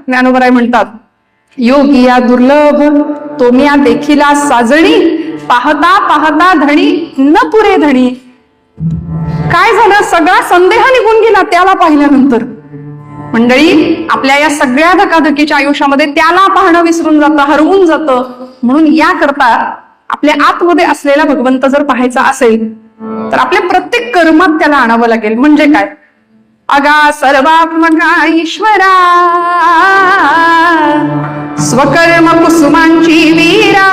ज्ञानोबराय म्हणतात, योगिया दुर्लभ तोमिया देखिला साजणी, पाहता पाहता धणी न पुरे धणी. काय झालं, सगळा संदेह निघून गेला त्याला पाहिल्यानंतर. मंडळी, आपल्या या सगळ्या धकाधकीच्या आयुष्यामध्ये त्याला पाहणं विसरून जातं, हरवून जातं. म्हणून याकरता आपल्या आतमध्ये असलेला भगवंत जर पाहायचा असेल तर आपल्या प्रत्येक कर्मात त्याला आणावं लागेल. म्हणजे काय, अगा सर्वात्मका ईश्वरा, स्वकर्म कुसुमांची वीरा,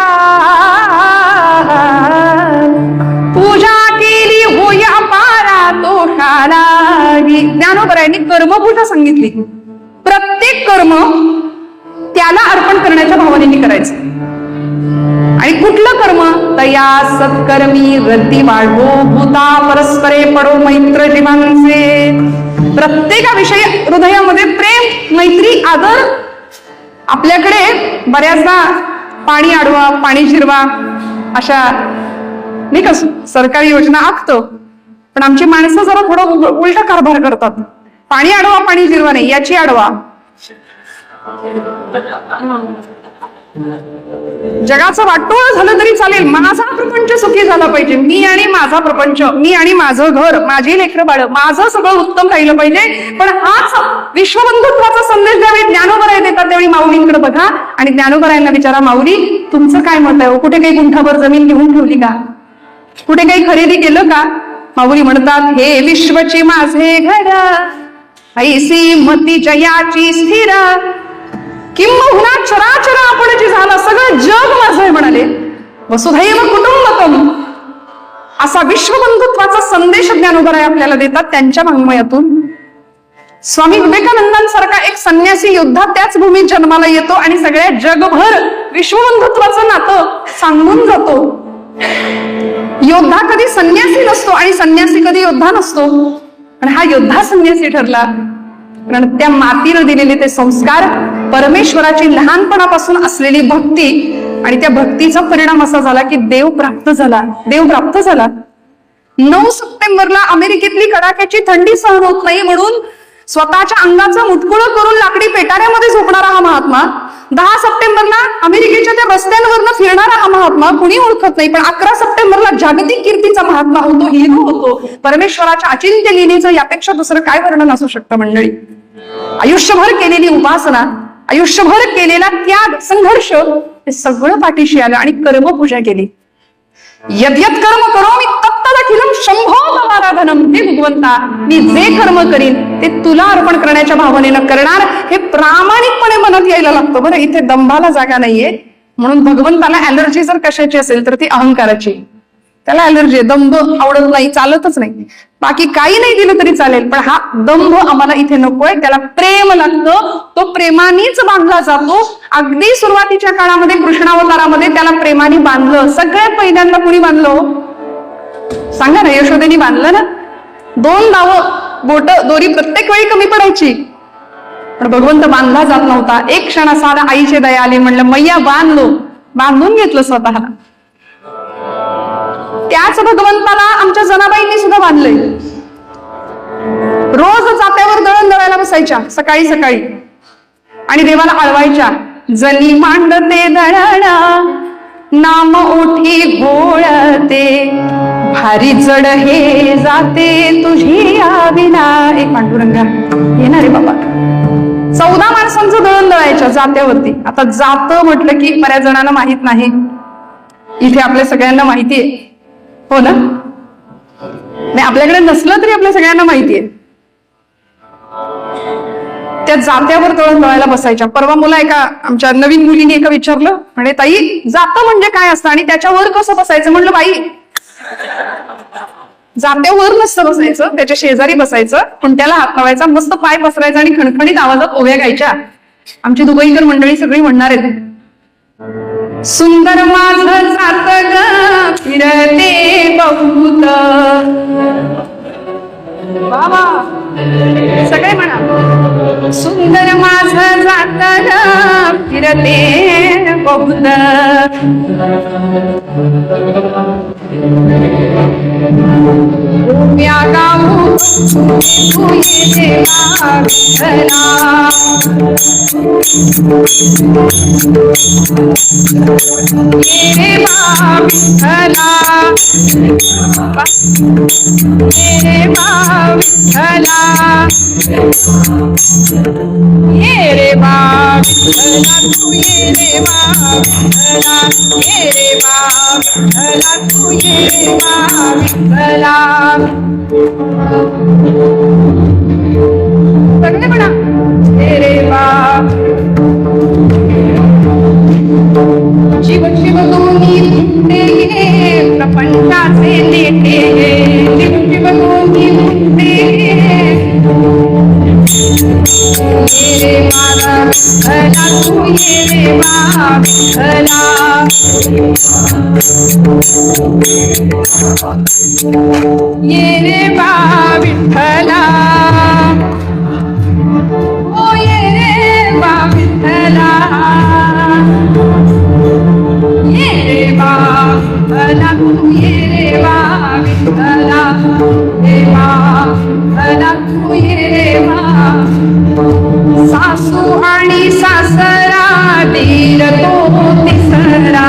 पूजा केली होया पारा दोषाला. ज्ञानोबरायांनी कर्मपूजा सांगितली. प्रत्येक कर्म त्याला अर्पण करण्याच्या भावनेने करायचं. आणि कुठलं कर्म, तया सत्कर्मी रती वाढवो भूता परस्परे पडो मैत्र जीवांचे. प्रत्येकाविषयी हृदयामध्ये प्रेम, मैत्री, आदर. आपल्याकडे बऱ्याचदा पाणी अडवा, पाणी जिरवा अशा नाही का सरकारी योजना आखतो, पण आमची माणसं जरा थोडं उलटा कारभार करतात. पाणी अडवा, पाणी जिरवा नाही, याची अडवा. जगाचं वाटोळ झालं तरी चालेल, माझा प्रपंच सुखी झाला पाहिजे. मी आणि माझा प्रपंच, मी आणि माझं घर, माझी लेकरं बाळ, माझं सगळं उत्तम राहिलं पाहिजे. पण हाच विश्वबंधुत्वाचा संदेश ज्यावेळी ज्ञानोबराय देतात त्यावेळी माऊलींकडे बघा आणि ज्ञानोबरायांना विचारा, माऊली तुमचं काय मत आहे, कुठे काही गुंठाभर जमीन घेऊन ठेवली का, कुठे काही खरेदी केलं का? माऊली म्हणतात, हे विश्वची माझे घर, ऐसी मती जयाची स्थिर, किंबहुना चराचर आपण जे झालं सगळं जग माझं आहे म्हणाले. वसुधैव कुटुंबकम असा विश्वबंधुत्वाचा संदेश ज्ञानोबराय आपल्याला देतात त्यांच्या वाङ्मयातून. स्वामी विवेकानंदांसारखा एक संन्यासी योद्धा त्याच भूमीत जन्माला येतो आणि सगळ्या जगभर विश्वबंधुत्वाचं नातं सांगून जातो. योद्धा कधी संन्यासी नसतो आणि संन्यासी कधी योद्धा नसतो, पण हा योद्धा संन्यासी ठरला कारण त्या मातीनं दिलेले ते संस्कार, परमेश्वराची लहानपणापासून असलेली भक्ती आणि त्या भक्तीचा परिणाम असा झाला की देव प्राप्त झाला. 9 सप्टेंबरला अमेरिकेतली कडाक्याची थंडी सहन होत नाही म्हणून स्वतःच्या अंगाचं मुटकुळं करून लाकडी पेटाऱ्यामध्ये झोपणारा हा महात्मा, 10 सप्टेंबरला अमेरिकेच्या त्या रस्त्यांवरनं फिरणारा हा महात्मा कुणी ओळखत नाही, पण 11 सप्टेंबरला जागतिक कीर्तीचा महात्मा होतो, हिरो होतो. परमेश्वराच्या अचिंत्य लीलेचं यापेक्षा दुसरं काय वर्णन असू शकतं मंडळी. आयुष्यभर केलेली उपासना, आयुष्यभर केलेला त्याग, संघर्ष हे सगळं पाठीशी आलं आणि कर्मपूजा केली. यद्यत कर्म करोमि तत्तदखिलम शंभो ममाराधनम. हे भगवंता, मी जे कर्म करीन ते तुला अर्पण करण्याच्या भावनेनं करणार, हे प्रामाणिकपणे मनात यायला लागतं. बरं, इथे दंभाला जागा नाहीये. म्हणून भगवंताला अलर्जी जर कशाची असेल तर ती अहंकाराची. त्याला अलर्जी, दंभ आवडत नाही, चालतच नाही. बाकी काही नाही दिलं तरी चालेल, पण हा दंभ आम्हाला इथे नकोय. त्याला प्रेम लागतं, तो प्रेमानेच बांधला जातो. अगदी सुरुवातीच्या काळामध्ये कृष्णावतारामध्ये त्याला प्रेमाने बांधलं. सगळ्यात पहिल्यांदा कुणी बांधलं सांगा ना? यशोदेनी बांधलं ना. 2 दावं बोट दोरी प्रत्येक वेळी कमी पडायची, पण भगवंत बांधला जात नव्हता. एक क्षण असा आईची दया आली, म्हणलं मैया बांधलो, बांधून घेतलं स्वतःला. त्याच भगवंताला आमच्या जनाबाईंनी सुद्धा बांधलंय. रोज जात्यावर दळण दळायला बसायच्या सकाळी सकाळी आणि देवाला आळवायच्या. जनी मांडते दळण नाम ओठी घोळते, भारी जड हे जाते तुझी आविना. एक पांडुरंगा येणार रे बाबा. 14 माणसांचं दळण दळायच्या जात्यावरती. आता जात म्हटलं की बऱ्याच जणांना माहित नाही, इथे आपल्या सगळ्यांना माहितीये, हो ना? नाही, आपल्याकडे नसलं तरी आपल्या सगळ्यांना माहितीये. त्या जात्यावर दळण दळायला बसायच्या. परवा मुला एका आमच्या नवीन मुलीने एका विचारलं, म्हणे ताई जातं म्हणजे काय असतं आणि त्याच्यावर कसं बसायचं? म्हणलं बाई, जात्यावर नसतं बसायचं, त्याच्या शेजारी बसायचं, पण त्याला हात लावायचा, मस्त पाय पसरायचा आणि खणखणीत आवाजात ओव्या गायच्या. आमची दुबईकर मंडळी सगळी म्हणणार आहेत, सुंदर माझं जात ग फिरते बहुत. बाबा सगळे म्हणा, सुंदर माझं जात ग फिरते बहुत. ओम्या गाऊ तू ये देवा विठ्ठला. ये रे बा विठ्ठला, ये रे बा विठ्ठला, ये रे बा विठ्ठला तू ये रे बा विठ्ठला, ये रे बा विठ्ठला तू ये रे बा विठ्ठला. सगळे म्हणा ये रे बा. शिव शिव दोन्ही फुटते प्रपंचाचे नेते, शिव शिव दोन्ही फुटते. ये रे बा विठ्ठला तू ये रे बा विठ्ठला, ये रे बा विठ्ठला, ओ ये रे बा विठ्ठला, ये रे बा विठ्ठला तू ये रे बा विठ्ठला, ये बा विठ्ठला तू ये रे बा. सासू आणि सासरा दीर तो तिसरा,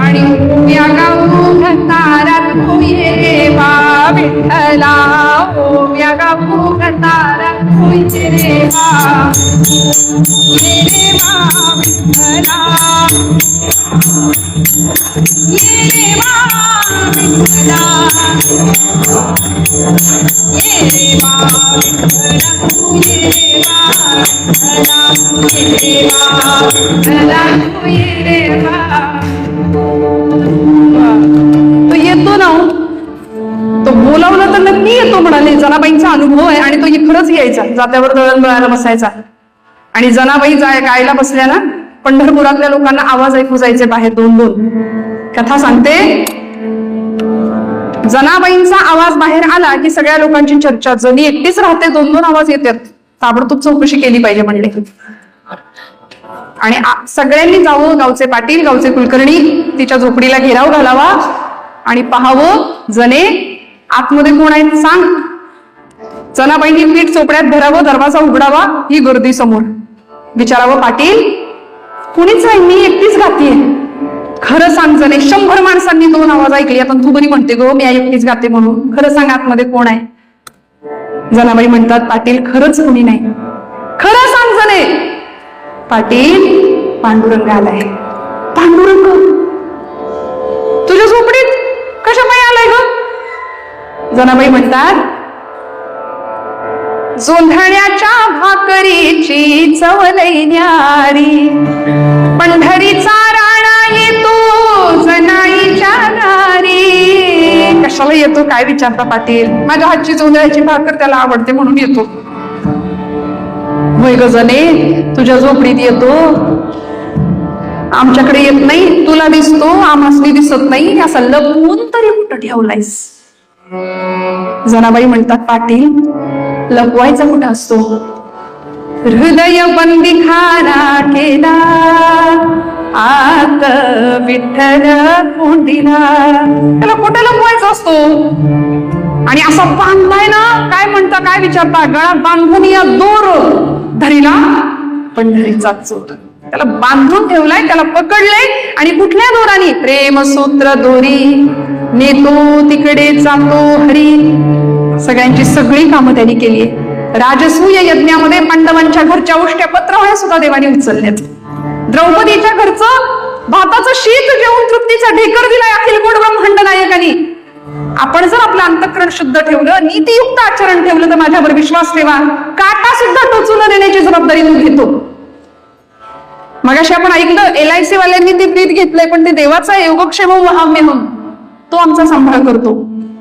आणि ओम्या गाऊ घतारा तू ये रे बा विठ्ठला, ओम्या गाऊ घतारा तू ये रे बा, ये रे बा विठ्ठला, ये रे बा विठ्ठला, ये रे बा विठ्ठला तू ये रे बा विठ्ठला, ये रे बा विठ्ठला तू ये रे बा. तो येतो ना, तो बोलावलं तर नक्की येतो म्हणाले. जनाबाईंचा अनुभव आहे आणि तो खरंच यायचा. जात्यावर दळण दळायला बसायचा आणि जनाबाई गायला बसल्या ना, पंढरपुरातल्या लोकांना आवाज ऐकू जायचे बाहेर दोन दोन. कथा सांगते, जनाबाईंचा आवाज बाहेर आला की सगळ्या लोकांची चर्चा. जणी एकटीच राहते, दोन दोन आवाज येतात, ताबडतोब चौकशी केली पाहिजे म्हणले. आणि सगळ्यांनी जावं, गावचे पाटील, गावचे कुलकर्णी, तिच्या झोपडीला घेराव घालावा आणि पाहावं जने आतमध्ये कोण आहेत सांग. जनाबाईंनी पीठ चोपड्यात धरावं, दरवाजा उघडावा, ही गर्दी समोर. विचारावं पाटील कुणीच नाही, मी एकटीच गातीये, खरं सांग जने. 100 माणसांनी दोन आवाज ऐकले, आता तू बरी म्हणते गो मी एकटीच गाते म्हणून, खरं सांग आतमध्ये कोण आहे. जनाबाई म्हणतात पाटील खरंच कोणी नाही, खरं सांग जने. पाटील पांडुरंग आलाय. पांडुरंग तुझ्या झोपडीत कशा पाय आलाय ग. जनाबाई म्हणतात जोंधळ्याच्या भाकरीची चव लई न्यारी, पंढरीचा राणा येतो जनाईच्या दारी. कशाला येतो काय विचारता पाटील, माझ्या हातची जोंधळ्याची भाकर त्याला आवडते म्हणून येतो. वय ग जने तुझ्या झोपडीत येतो, आमच्याकडे येत नाही, तुला दिसतो आम्हासनी दिसत नाही, असं लपवून तरी कुठं ठेवलायस. जनाबाई म्हणतात पाटील लपवायचा कुठं असतो, हृदय बंदी खाना केला आत विठ्ठल कोंडीला. त्याला कुठे लपवायचा असतो. आणि असा बांधलाय ना, काय म्हणता काय विचारता, गळ्यात बांधून या दोर धरीला पंढरीचा चोर. त्याला बांधून ठेवलाय, त्याला पकडलंय आणि कुठल्या दोरानी, प्रेमसूत्र दोरी नेतो तिकडे जातो हरी. सगळ्यांची सगळी कामं त्यांनी केली. राजसूय यज्ञामध्ये पांडवांच्या घरच्या उष्ट्या पत्रावळ्या सुद्धा देवाने उचलल्यात. द्रौपदीच्या घरचं भाताचं शीत जेवून तृप्तीचा ढेकर दिलाय अखिल गोड ब्रह्मांड नायकानी. आपण जर आपलं अंतःकरण शुद्ध ठेवलं, नीतियुक्त आचरण ठेवलं तर माझ्यावर विश्वास ठेवा, काटा सुद्धा टोचून देण्याची जबाबदारी मी घेतो. मगाशी आपण ऐकलं LIC वाल्यांनी ते ब्रीद घेतलंय, पण ते देवाचा योगक्षेम महाम्यहम तो आमचा सांभाळ करतो.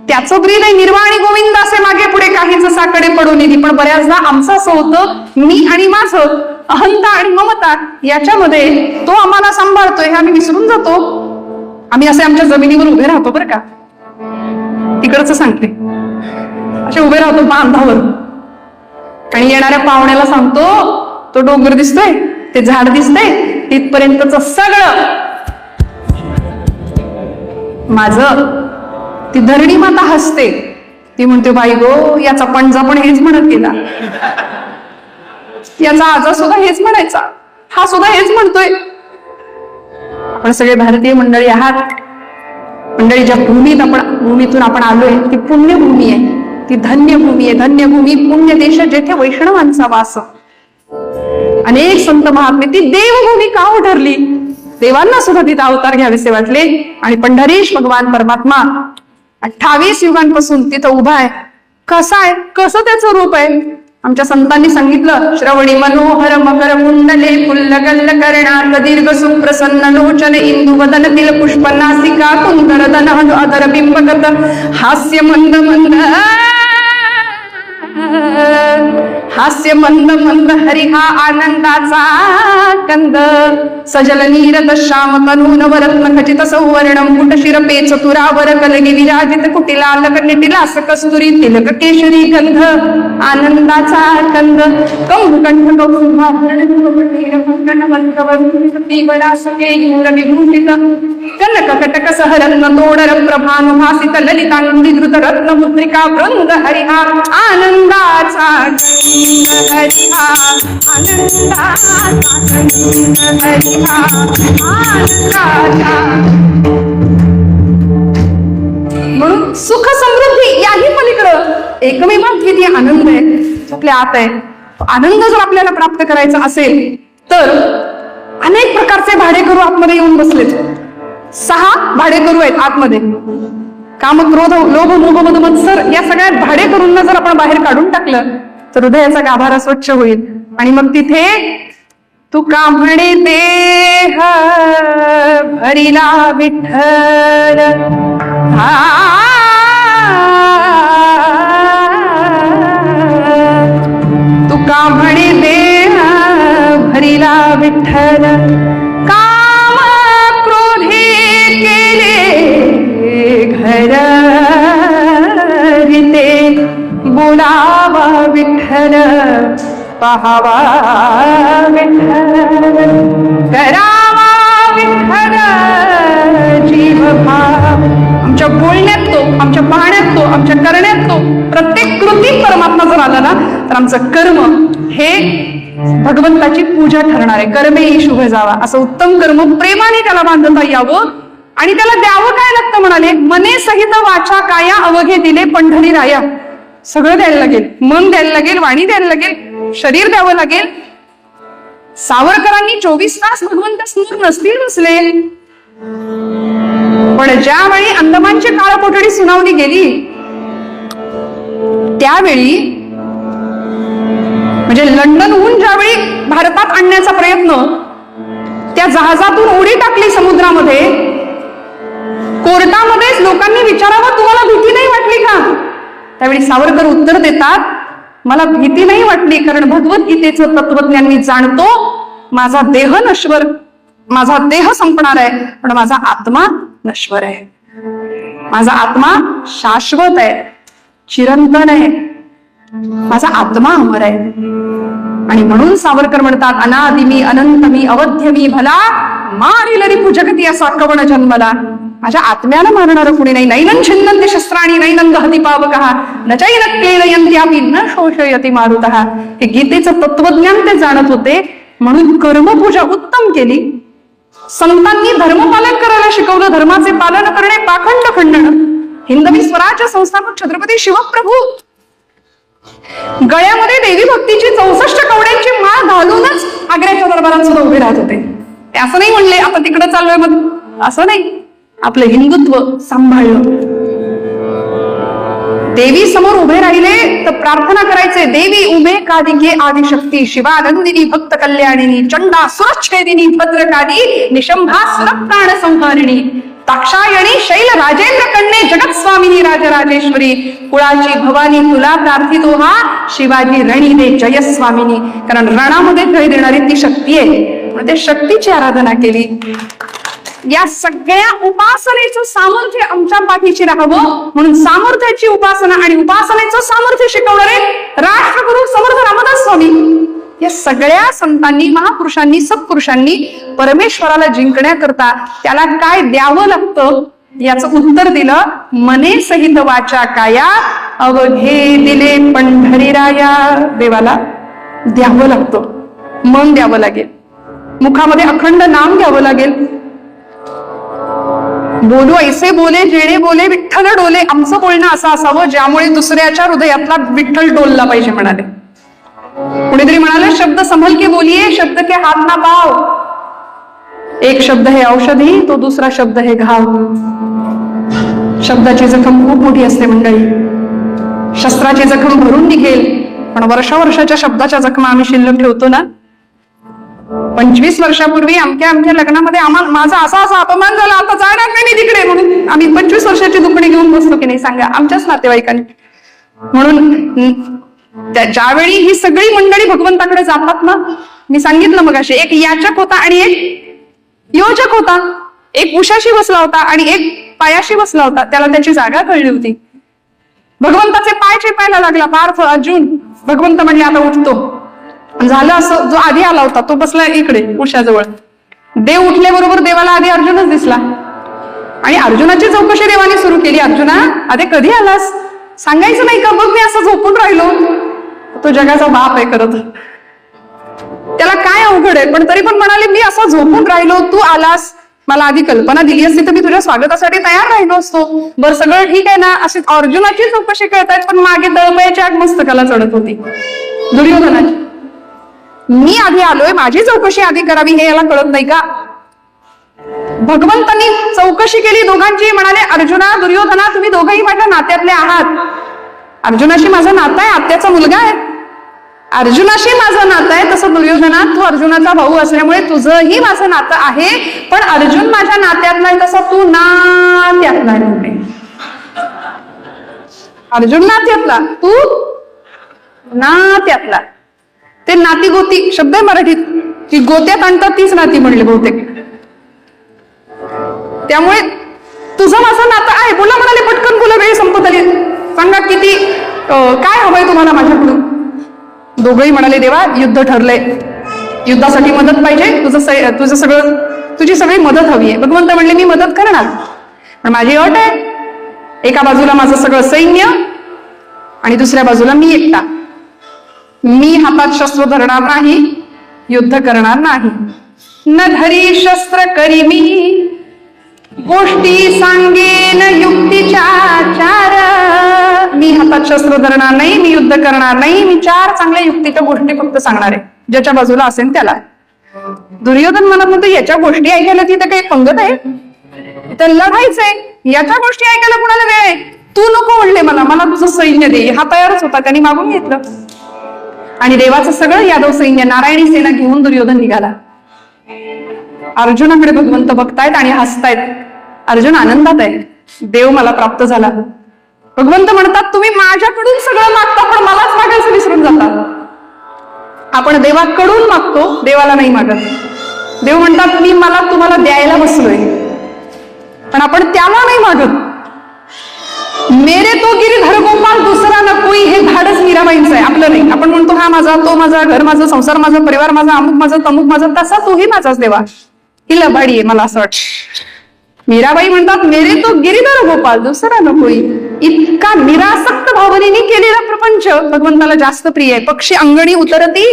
त्याचं ब्रीद आहे निर्वाण आणि गोविंद असे मागे पुढे काहीच साकडे पडून येते. पण बऱ्याचदा आमचं असं होतं, मी आणि माझं अहंता आणि ममता याच्यामध्ये तो आम्हाला सांभाळतोय हे आम्ही विसरून जातो. आम्ही असे आमच्या जमिनीवर उभे राहतो बरं का, तिकडचं सांगते, असे उभे राहतो बांधावर आणि येणाऱ्या पाहुण्याला सांगतो तो डोंगर दिसतोय, ते झाड दिसतंय, तिथपर्यंतच सगळं माझं. ती धरणी माता हसते, ती म्हणते बाई गो, याचा पणजा पण हेच म्हणत गेला, याचा आजा सुद्धा हेच म्हणायचा, हा सुद्धा हेच म्हणतोय. आपण सगळे भारतीय मंडळी आहात. मंडळी, ज्या भूमीतून आपण आलोय ती पुण्यभूमी आहे, ती धन्यभूमी आहे. धन्यभूमी, पुण्य देश, जेथे वैष्णवांचा वास. अनेक संत महात्मे, ती देवभूमी का ठरली? देवांना सुद्धा तिथे अवतार घ्यावेसे वाटले. आणि पंढरीश भगवान परमात्मा 28 युगांपासून तिथं उभा आहे. कसा आहे, कसं त्याचं रूप आहे? आमच्या संतांनी सांगितलं, श्रवणी मनोहर मकर कुंडले फुल्लगल्ल कर्णात दीर्घ सुप्रसन्न लोचन इंदु वदनतील पुष्पनासिका कुंदरदन अधर बिंबगत हास्य मंद मंद मंद हरी हा आनंदाचा कंद. सजल नीरद श्याम तनून वरत्न खचित सौवर्णम कुटशिर पेच तुरावर कलगी विराजित कुटिलालक निटिलास कस्तुरी तिलक केशरी गंध आनंदाचा कंद. कंभकंठ विभूषित कनक कटक सहरत्न तोडर प्रभानुभासित ललितांगी धृत रत्न मुद्रिका वृंद हरिहा आनंदाचा हरिहा आनंदाचा हरिहा आनंदाचा. म्हणून सुख समृद्धी याही पलीकडं एकमेव अद्वितीय आनंद आहे, आपल्या आत आहे. आनंद जर आपल्याला प्राप्त करायचा असेल तर अनेक प्रकारचे भाडेकरू आतमध्ये येऊन बसलेत. 6 भाडेकरू आहेत आतमध्ये. काम, क्रोध, लोभ, मोह, मद, मत्सर या सगळ्या भाडेकरूंना जर आपण बाहेर काढून टाकलं तर हृदयाचा गाभारा स्वच्छ होईल. आणि मग तिथे तुका म्हणे देह भरिला विठ्ठल तुका म्हणे देह भरिला विठ्ठल काम क्रोधे केले घर रिते बोलावा विठ्ठल पाहावा विठ्ठल करावा विठ्ठल जीव भाव. आमच्या बोलण्यात तो, आमच्या पाहण्यात तो, आमच्या करण्यात तो, प्रत्येक कृतीत परमात्मा जर आला ना तर आमचं कर्म हे भगवंताची पूजा ठरणार आहे. कर्मे शुभ जावा, असं उत्तम कर्म प्रेमाने त्याला बांधता यावं. आणि त्याला द्यावं काय लागतं म्हणाले, मने सहित वाचा काया अवघे दिले पंढरी राया. सगळं द्यायला लागेल, मन द्यायला लागेल, वाणी द्यायला लागेल, शरीर द्यावं लागेल. सावरकरांनी 24 तास भगवंतासमोर नसतील बसले, पण ज्यावेळी अंदमानची काळकोठडी सुनावली गेली त्यावेळी, म्हणजे लंडनहून ज्यावेळी भारतात आणण्याचा प्रयत्न, त्या जहाजातून उडी टाकली समुद्रामध्ये, कोर्टामध्येच लोकांनी विचारावं तुम्हाला भीती नाही वाटली का? त्यावेळी सावरकर उत्तर देतात, मला भीती नाही वाटली, कारण भगवद्गीतेचं तत्वज्ञान मी जाणतो. माझा देह नश्वर, माझा देह संपणार आहे, पण माझा आत्मा नश्वर आहे. माझा आत्मा शाश्वत आहे, चिरंतन आहे. माझा आत्मा अमर आहे. आणि म्हणून सावरकर म्हणतात, अनादि मी, अनंत मी, अवध्य मी, भला मारिल रिपु जगती असा कवण जन्मला. माझ्या आत्म्याला मारणार कुणी नाही. नैनं छिन्नन्ति शस्त्राणि नैनं दहति पावकः न चैनं क्लेदयन्त्यापि न शोषयति मारुतः. हे गीतेचं तत्वज्ञान ते जाणत होते, म्हणून कर्मपूजा उत्तम केली. संतांनी धर्मपालन करायला शिकवलं, धर्माचे पालन करणे, पाखंड खंडन. हिंदवी स्वराज्य संस्थापक छत्रपती शिवप्रभू गळ्यामध्ये देवी भक्तीची 64 कवड्यांची माळ घालूनच आग्र्याच्या दरबारात सुद्धा उभे राहत होते. ते असं नाही म्हणले आता तिकडे चाललोय, मग असं नाही, आपलं हिंदुत्व सांभाळलं. देवी समोर उभे राहिले तर प्रार्थना करायचे, देवी उभे कादिके आदिशक्ती, शिवानंदिनी भक्त कल्याणिनी, चंडा सुरच्छेदिनी भद्रकाली, निशंभा सुरप्राण संहारिणी, दाक्षायणी शैल राजेंद्र कन्ये, जगत स्वामिनी राजराजेश्वरी, कुळाची भवानी तुला प्रार्थितो हा, शिवाजी रणी दे जय स्वामिनी. कारण रणामध्ये जय देणारी ती शक्ती आहे, म्हणून त्या शक्तीची आराधना केली. या सगळ्या उपासनेचं सामर्थ्य आमच्या पाठीशी राहावं म्हणून सामर्थ्याची उपासना आणि उपासनेचं सामर्थ्य शिकवणारे राष्ट्रगुरु समर्थ रामदास स्वामी या सगळ्या संतांनी, महापुरुषांनी, सत्पुरुषांनी परमेश्वराला जिंकण्याकरता त्याला काय द्यावं लागतं याचं उत्तर दिलं, मने सहित वाचा काया अवघे दिले पंढरीराया. देवाला द्यावं लागतं, मन द्यावं लागेल, मुखामध्ये अखंड नाम घ्यावं लागेल. बोलू ऐसे बोले जेणे बोले विठ्ठल डोले. आमचं बोलणं असं असावं ज्यामुळे दुसऱ्याच्या हृदयातला विठ्ठल डोलला पाहिजे म्हणाले. कुणीतरी म्हणाले, शब्द संभल के बोलिये, शब्द के हाथ ना पाव. एक शब्द है औषधी, तो दुसरा शब्द है घाव. शब्दाची जखम खूप मोठी असते मंडळी. शस्त्राची जखम भरून निघेल, पण वर्षाच्या शब्दाच्या जखमा आम्ही शिल्लक ठेवतो ना. 25 वर्षापूर्वी आमच्या लग्नामध्ये माझा असा अपमान झाला, आता जाणार नाही मी तिकडे, म्हणून आम्ही 25 वर्षाची दुखणी घेऊन बसतो की नाही सांगा, आमच्याच नातेवाईकांनी. म्हणून ज्यावेळी ही सगळी मंडळी भगवंताकडे जातात ना, मी सांगितलं मग असे, एक याचक होता आणि एक योजक होता. एक उशाशी बसला होता आणि एक पायाशी बसला होता. त्याला त्याची जागा कळली होती. भगवंताचे पाय चेपायला लागला पार्थ अर्जुन. भगवंत म्हणले आता उठतो. झालं असं, जो आधी आला होता तो बसला इकडे उशाजवळ. देव उठल्याबरोबर देवाला आधी अर्जुनच दिसला आणि अर्जुनाची चौकशी देवाने सुरू केली. अर्जुना, अरे कधी आलास, सांगायचं नाही का, बघ मी असं झोपून राहिलो. तो जगाचा बाप आहे करत, त्याला काय अवघड आहे, पण तरी पण म्हणाले, मी असं झोपून राहिलो, तू आलास, मला आधी कल्पना दिली असती तर मी तुझ्या स्वागतासाठी तयार राहिलो असतो. बरं सगळं ठीक आहे ना. अशी अर्जुनाची चौकशी करतायत, पण मागे तळमयाची आग मस्तकाला चढत होती दुर्योधनाची. मी आधी आलोय, माझी चौकशी आधी करावी हे याला कळत नाही का. भगवंतांनी चौकशी केली दोघांची. म्हणाले, अर्जुना दुर्योधना, तुम्ही दोघंही माझ्या नात्यातले आहात. अर्जुनाशी माझं नातं आहे, आत्याचा मुलगा आहे. अर्जुनाशी माझं नातं आहे, तसं दुर्योधना तू अर्जुनाचा भाऊ असल्यामुळे तुझंही माझं नातं आहे. पण अर्जुन माझ्या नात्यातला आहे, तसं तू नात्यातला आहे. अर्जुन नात्यातला, तू नात्यातला. ते नाती गोती शब्द आहे मराठीत, की गोत्यात आणतात तीच नाती म्हणले बहुतेक. त्यामुळे तुझं माझं नातं आहे. बोला म्हणाले, पटकन बोला, वेळ संपत आली, सांगा किती काय हवंय तुम्हाला माझ्याकडून. दोघंही म्हणाले, देवा युद्ध ठरलंय, युद्धासाठी मदत पाहिजे, तुझी सगळी मदत हवी आहे. भगवंत म्हणले, मी मदत करणार, पण माझी अट आहे, एका बाजूला माझं सगळं सैन्य आणि दुसऱ्या बाजूला मी एकटा. मी हातात शस्त्र धरणार नाही, युद्ध करणार नाही. न धरी शस्त्र करी मी, गोष्टी सांगेन युक्तीच्या चार. मी हातात शस्त्र धरणार नाही, मी युद्ध करणार नाही, मी 4 चांगल्या युक्तीच्या गोष्टी फक्त सांगणार आहे, ज्याच्या बाजूला असेल त्याला. दुर्योधन म्हणत होते, याच्या गोष्टी ऐकायला तिथे काही पंगत आहे, तर लढायचंय, याच्या गोष्टी ऐकायला कुणाला वेळ आहे. तू नको म्हणले मला तुझं सैन्य दे. हा तयारच होता, त्यांनी मागून घेतलं आणि देवाचं सगळं यादव सैन्य, नारायणी सेना घेऊन दुर्योधन निघाला. अर्जुनाकडे भगवंत बघतायत आणि हसतायत. अर्जुन आनंदात आहे, देव मला प्राप्त झाला. भगवंत म्हणतात, तुम्ही माझ्याकडून सगळं मागता, पण मलाच मागायचं विसरून जातात. आपण देवाकडून मागतो, देवाला नाही मागत. देव म्हणतात, मी तुम्हाला द्यायला बसलोय, पण आपण त्याला नाही मागत. मेरे तो गिरीधर गोपाल दुसरा न कोई, हे धाडस मीराबाईंचं आहे, आपलं नाही. आपण म्हणतो हा माझा, तो माझा, घर माझं, संसार माझा, परिवार माझा, अमुक माझं, तमुक माझं, तसा तोही माझाच देवा. ही लबाडी आहे मला असं वाटतं. मीराबाई म्हणतात, मेरे तो गिरीधर गोपाल दुसरा न कोई. इतका निरासक्त भावनेने केलेला प्रपंच भगवंताला जास्त प्रिय आहे. पक्षी अंगणी उतरती,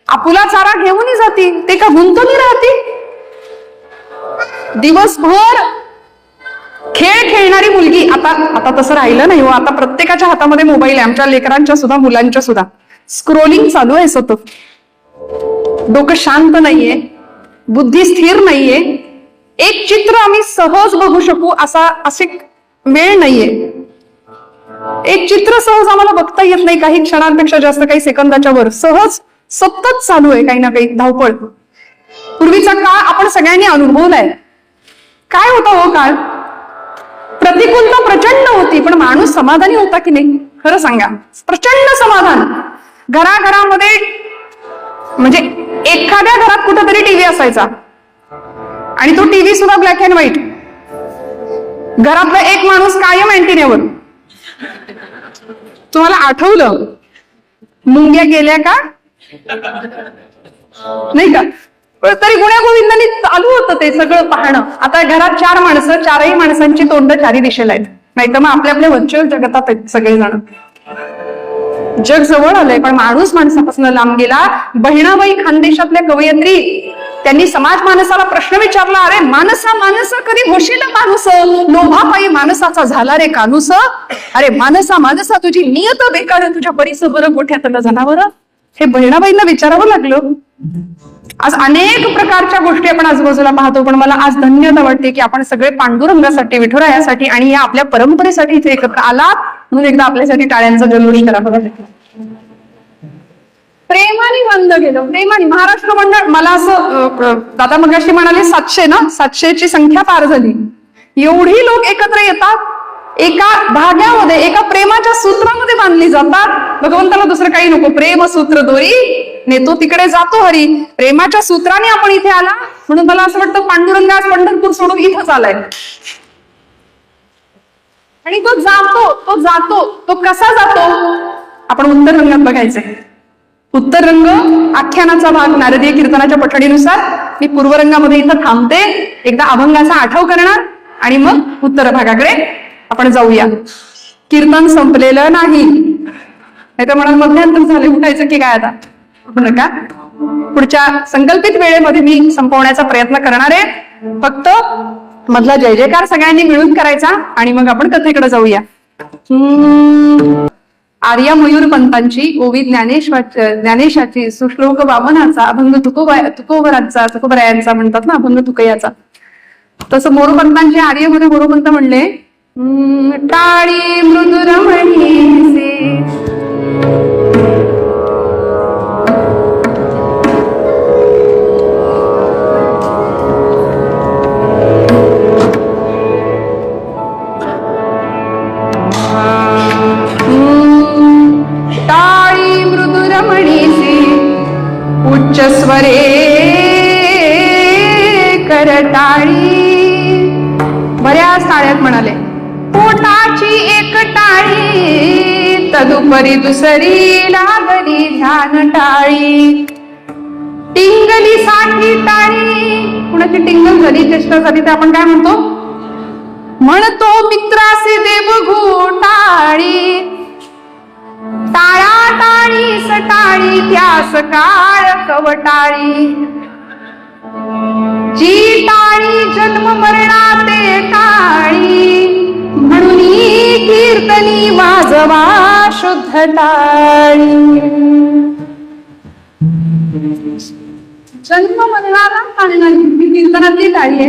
आपुला चारा घेऊन जाती, ते का गुंतून राहती. दिवसभर खेळ खेळणारी मुलगी, आता तसं राहिलं नाही हो. आता प्रत्येकाच्या हातामध्ये मोबाईल आहे, आमच्या लेकरांच्या सुद्धा, मुलांच्या सुद्धा. स्क्रोलिंग चालू आहे सतत, डोकं शांत नाहीये, बुद्धी स्थिर नाहीये. एक चित्र आम्ही सहज बघू शकू असे वेळ नाहीये. एक चित्र सहज आम्हाला बघता येत नाही, काही क्षणांपेक्षा जास्त, काही सेकंदाच्या वर. सहज सतत चालू आहे काही ना काही धावपळ. पूर्वीचा काळ आपण सगळ्यांनी अनुभवलाय. काय होता हो काळ? प्रतिकूलता प्रचंड होती, पण माणूस समाधानी होता की नाही? खरं सांगा, प्रचंड समाधान. घराघरामध्ये, म्हणजे एखाद्या घरात कुठेतरी टीव्ही असायचा आणि तो टीव्ही सुद्धा ब्लॅक अँड व्हाईट. घरातला एक माणूस कायम अँटिनेवर. तुम्हाला आठवलं मुंग्या गेल्या का? नाही का? पण तरी गुण्यागोविंदांनी चालू होतं ते सगळं पाहणं. आता घरात 4 माणसं, 4ही माणसांची तोंड 4ही दिशेला आहेत, नाही तर मग आपल्या आपल्या व्हर्च्युअल जगतात आहेत सगळेजण. जग जवळ आलंय पण माणूस माणसापासून लांब गेला. बहिणाबाई खानदेशातल्या कवयित्री त्यांनी समाज माणसाला प्रश्न विचारला, अरे मानसा मानस कधी होशील माणूस, लोभापायी माणसाचा झाला रे कानूस. अरे मानसा मानसा तुझी नियत बेकार, तुझ्या परीस बरं गोठ्यातलं जनावर. हे बहिणाबाईंना विचारावं लागलं. आज अनेक प्रकारच्या गोष्टी आपण आजूबाजूला पाहतो, पण मला आज धन्यता वाटते की आपण सगळे पांडुरंगासाठी, विठुरायासाठी आणि या आपल्या परंपरेसाठी इथे एकत्र आलात, म्हणून एकदा आपल्यासाठी टाळ्यांचा जल्लोष करा. प्रेमाने बांधलं गेलं, प्रेमाने. महाराष्ट्र मंडळ, मला असं दादा मगाशी म्हणाले 700 ना, 700ची संख्या पार झाली. एवढी लोक एकत्र येतात, एका धाग्यामध्ये, एका प्रेमाच्या सूत्रामध्ये बांधली जातात. भगवंताला दुसरं काही नको, प्रेम सूत्र दोरी नेतो तिकडे जातो हरी. प्रेमाच्या सूत्राने आपण इथे आला, म्हणून मला असं वाटतं पांडुरंग आज पंढरपूर सोडून इथंच आलाय. आणि तो जातो, तो कसा जातो आपण उत्तर रंगात बघायचंय. उत्तर रंग आख्यानाचा भाग नारदीय कीर्तनाच्या पठडीनुसार. मी पूर्व रंगामध्ये इथं थांबते, एकदा अभंगाचा आठव करणार आणि मग उत्तर भागाकडे आपण जाऊया. कीर्तन संपलेलं नाही, नाही तर म्हणून मध्यांतर झाले, उठायचं की काय आता नका. पुढच्या संकल्पित वेळेमध्ये मी संपवण्याचा प्रयत्न करणार आहे. फक्त मधला जय जयकार सगळ्यांनी मिळून करायचा आणि मग आपण कथेकडे जाऊया. आर्या मयूर पंतांची ओवी ज्ञानेशाची, सुश्लोक वामनाचा, अभंग तुकोबरायांचा म्हणतात ना, अभंग तुकयाचा. तसं मोरोपंतांची आर्यमध्ये मोरोपंत म्हणले, टाळी मृदुरमणीचे उच्च स्वरे करटाळी. बऱ्याच टाळ्यात म्हणाले. पोटाची एक टाळी, तदुपरी दुसरी लागली ध्यान टाळी. टिंगली साठी टाळी, कुणाची टिंगल झाली, चेष्टा झाली तर आपण काय म्हणतो मित्रासे देव घोटाळी. टाळा टाळी सटाळी त्यास काळ कवटाळी. जी टाळी जन्म मरणाते टाळी, म्हणून कीर्तनी वाजवा शुद्ध टाळी. जन्म मरणाला टाळणारी कीर्तनातली टाळी आहे.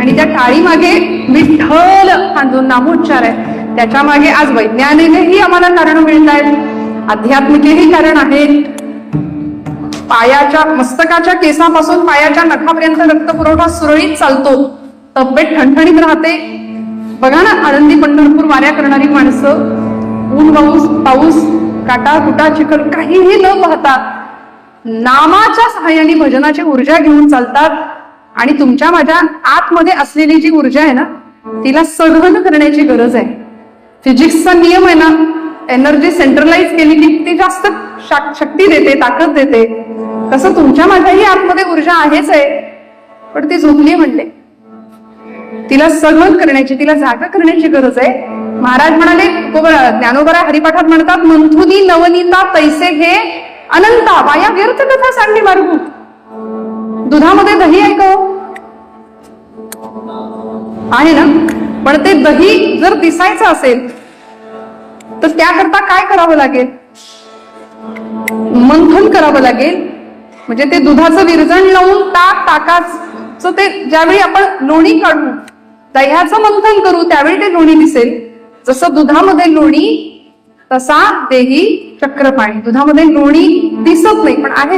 आणि त्या टाळी मागे विठ्ठल हा जो नामोच्चार आहे, त्याच्या मागे आज वैज्ञानिकही आम्हाला कारण मिळत आहेत, आध्यात्मिकही कारण आहेत. पायाच्या मस्तकाच्या केसापासून पायाच्या नखापर्यंत रक्तपुरवठा सुरळीत चालतो, तब्येत ठणठणीत राहते. बघा ना, आळंदी पंढरपूर वाऱ्या करणारी माणसं ऊन पाऊस काटा कुटा चिखल काहीही न पाहता नामाच्या सहाय्याने भजनाची ऊर्जा घेऊन चालतात. आणि तुमच्या माझ्या आतमध्ये असलेली जी ऊर्जा आहे ना, तिला सहन करण्याची गरज आहे. फिजिक्सचा नियम आहे ना, एनर्जी सेंट्रलाइज केली की ती जास्त शक्ती देते, ताकद देते. तसं तुमच्या माझ्याही आतमध्ये ऊर्जा आहेच आहे, पण ती झोपली म्हणले. तिला सहन करण्याची, तिला जागा करण्याची गरज आहे. महाराज म्हणाले, ज्ञानोबरा हरिपाठात म्हणतात, मंथुनी नवनीता तैसे घे अनंता, वाया व्यर्थ कथा सांगली मार्गू. दुधामध्ये दही आहे का आहे ना, पण ते दही जर दिसायचं असेल तर त्याकरता काय करावं लागेल, मंथन करावं लागेल. म्हणजे ते दुधाचं विरजण लावून ताकाचं ते ज्यावेळी आपण लोणी काढू, दह्याचं मंथन करू, त्यावेळी ते लोणी दिसेल. जसं दुधामध्ये लोणी तसा देही चक्रपाणी. दुधामध्ये लोणी दिसत नाही पण आहे,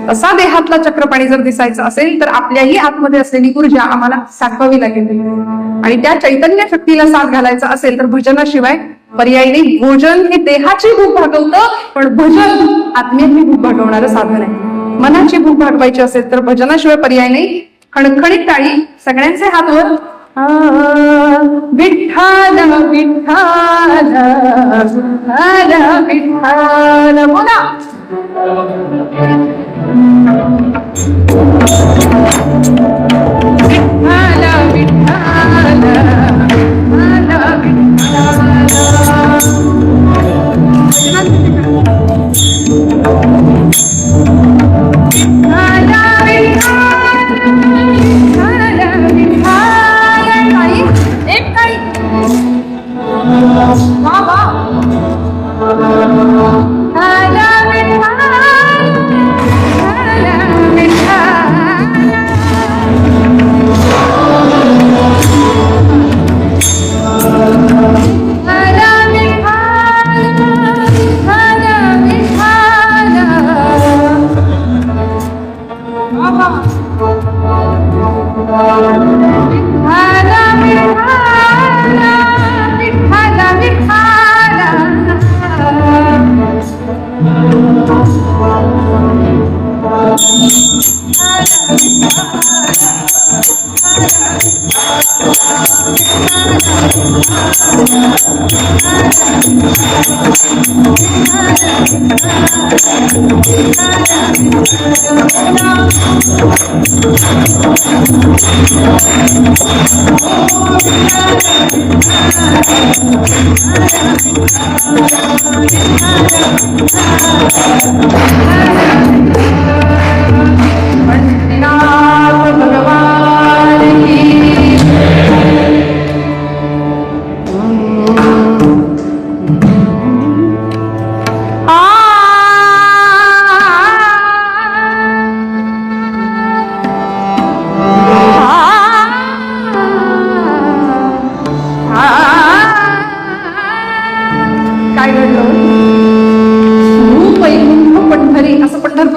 तसा देहातला चक्रपाणी जर दिसायचं असेल तर आपल्याही आतमध्ये असलेली ऊर्जा आम्हाला साठवावी लागेल. आणि त्या चैतन्य शक्तीला साथ घालायचा असेल तर भजनाशिवाय पर्याय नाही. भोजन हे देहाची भूक भागवतं, पण भजन आत्म्याची भूक भागवणारं साधन आहे. मनाची भूक भागवायची असेल तर भजनाशिवाय पर्याय नाही. खणखणीत टाळी, सगळ्यांचे हात वर. विठ्ठल विठ्ठल विठ्ठल बोला.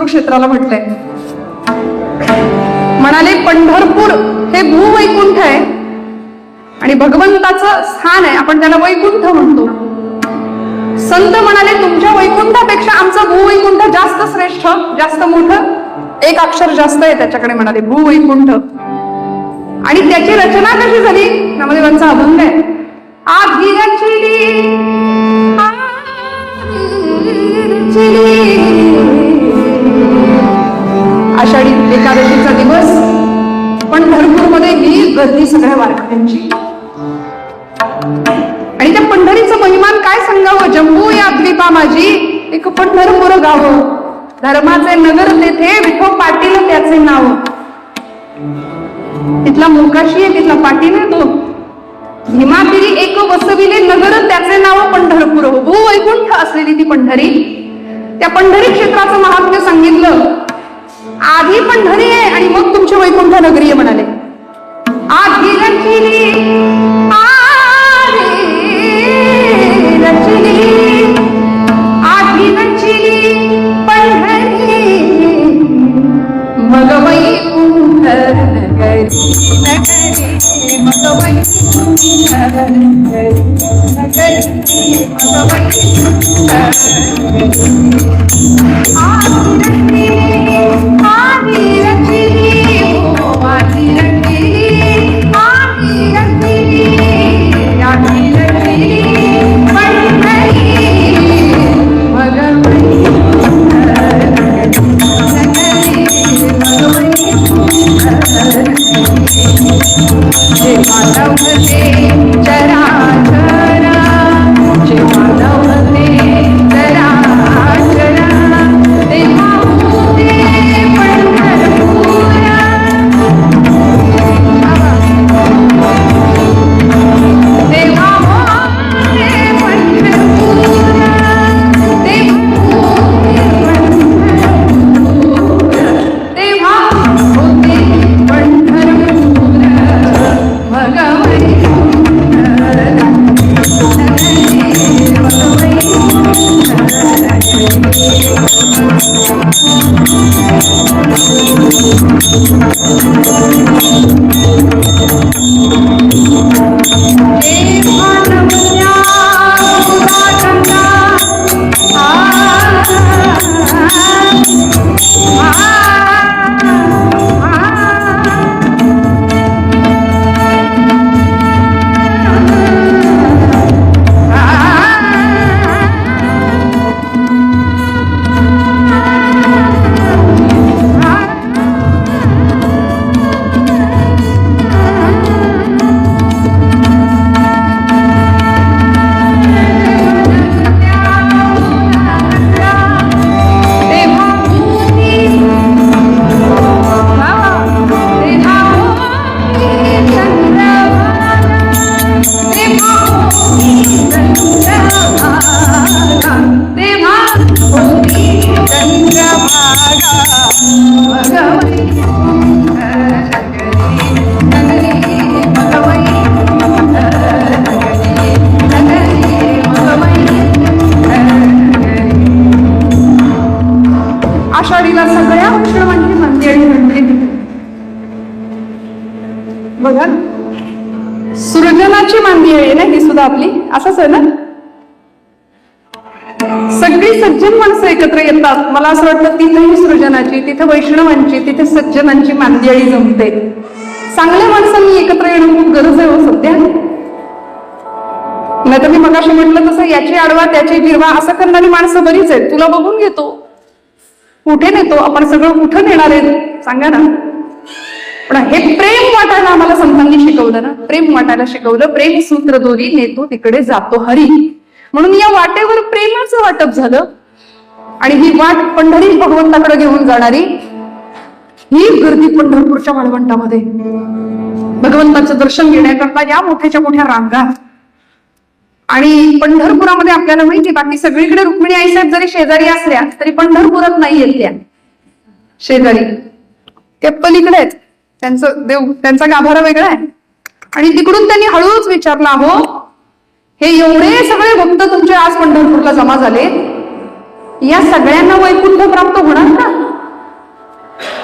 क्षेत्राला म्हटलंय. म्हणाले पंढरपूर हे भूवैकुंठ आहे आणि भगवंताचं स्थान आहे, आपण त्याला वैकुंठ म्हणतो. संत म्हणाले तुमच्या वैकुंठापेक्षा आमचं भूवैकुंठ जास्त श्रेष्ठ, जास्त मोठं, एक अक्षर जास्त आहे त्याच्याकडे. म्हणाले भूवैकुंठ. आणि त्याची रचना कशी झाली? नामदेवांचा अभंग आहे. आधी रचली आषाढी एकादशीचा दिवस पंढरपूरमध्ये ही गर्दी सगळ्या वारकऱ्यांची. आणि त्या पंढरीचं महिमान काय सांगावं? जम्मू या द्वीपा माझी एक पंढरपूर गाव, धर्माचे नगर तेथे विठो पाटील त्याचे नाव. तिथला मोकाशी आहे, तिथला पाटील आहे तो. भीमातिरी एक वसविले नगर त्याचे नाव पंढरपूर. भूवैकुंठ असलेली ती पंढरी. त्या पंढरी क्षेत्राचं महात्म्य सांगितलं. आधी पंढरी आहे आणि मग तुमची वैकुंठ नगरी आहे म्हणाले. आधी रचली आधी रचली पंढरी मग वैकुंठ नगरी मग वैकुंठ नगरी मग वैकुंठ आधी रचली आधी रचली आधी रचली आधी रचली पंढरी मग वैकुंठ नगरी मग वैकुंठ जे मानवते चराचरा जे मानवते चराचरा तेव्हा होते पंढरपूर. तेव्हा होते पंढरपूर. तेव्हा होते पंढरपूर भगवती. आषाढीला सगळ्या वैष्णवांची मंदिरी म्हणते. बघा, सृजनाची मांदी आहे ना ही सुद्धा आपली, असंच आहे ना. सगळी सज्जन माणसं एकत्र येतात. मला असं वाटतं तिथेही सृजनाची, तिथे वैष्णवांची, तिथे सज्जनांची मांदियाळी जमते. चांगल्या माणसांनी एकत्र येणं खूप गरज आहे हो सध्या. नाही तर मी मगाशी म्हटलं तसं याची आडवा त्याची जिरवा असं करणारी माणसं बरीच आहेत. तुला बघून घेतो, कुठे नेतो आपण, सगळं कुठं नेणार आहे सांगा ना. पण हे प्रेम वाटायला आम्हाला संतांनी शिकवलं ना, प्रेम वाटायला शिकवलं. प्रेम सूत्र दोरी नेतो तिकडे जातो हरी. म्हणून या वाटेवर प्रेमाचं वाटप झालं आणि ही वाट पंढरी भगवंताकडे घेऊन जाणारी ही गर्दी पंढरपूरच्या वाळवंटामध्ये भगवंताचं दर्शन घेण्याकरता या मोठ्याच्या मोठ्या रांगा. आणि पंढरपुरामध्ये आपल्याला माहिती, बाकी सगळीकडे रुक्मिणी आईसाहेब जरी शेजारी असल्या तरी पंढरपुरात नाही येत त्या शेजारी, ते पलीकडे आहेत. त्यांचं देव, त्यांचा गाभारा वेगळा आहे. आणि तिकडून त्यांनी हळूच विचारला, हो हे एवढे सगळे भक्त तुमचे आज पंढरपूरला जमा झाले, या सगळ्यांना वैकुंठ प्राप्त होणार का?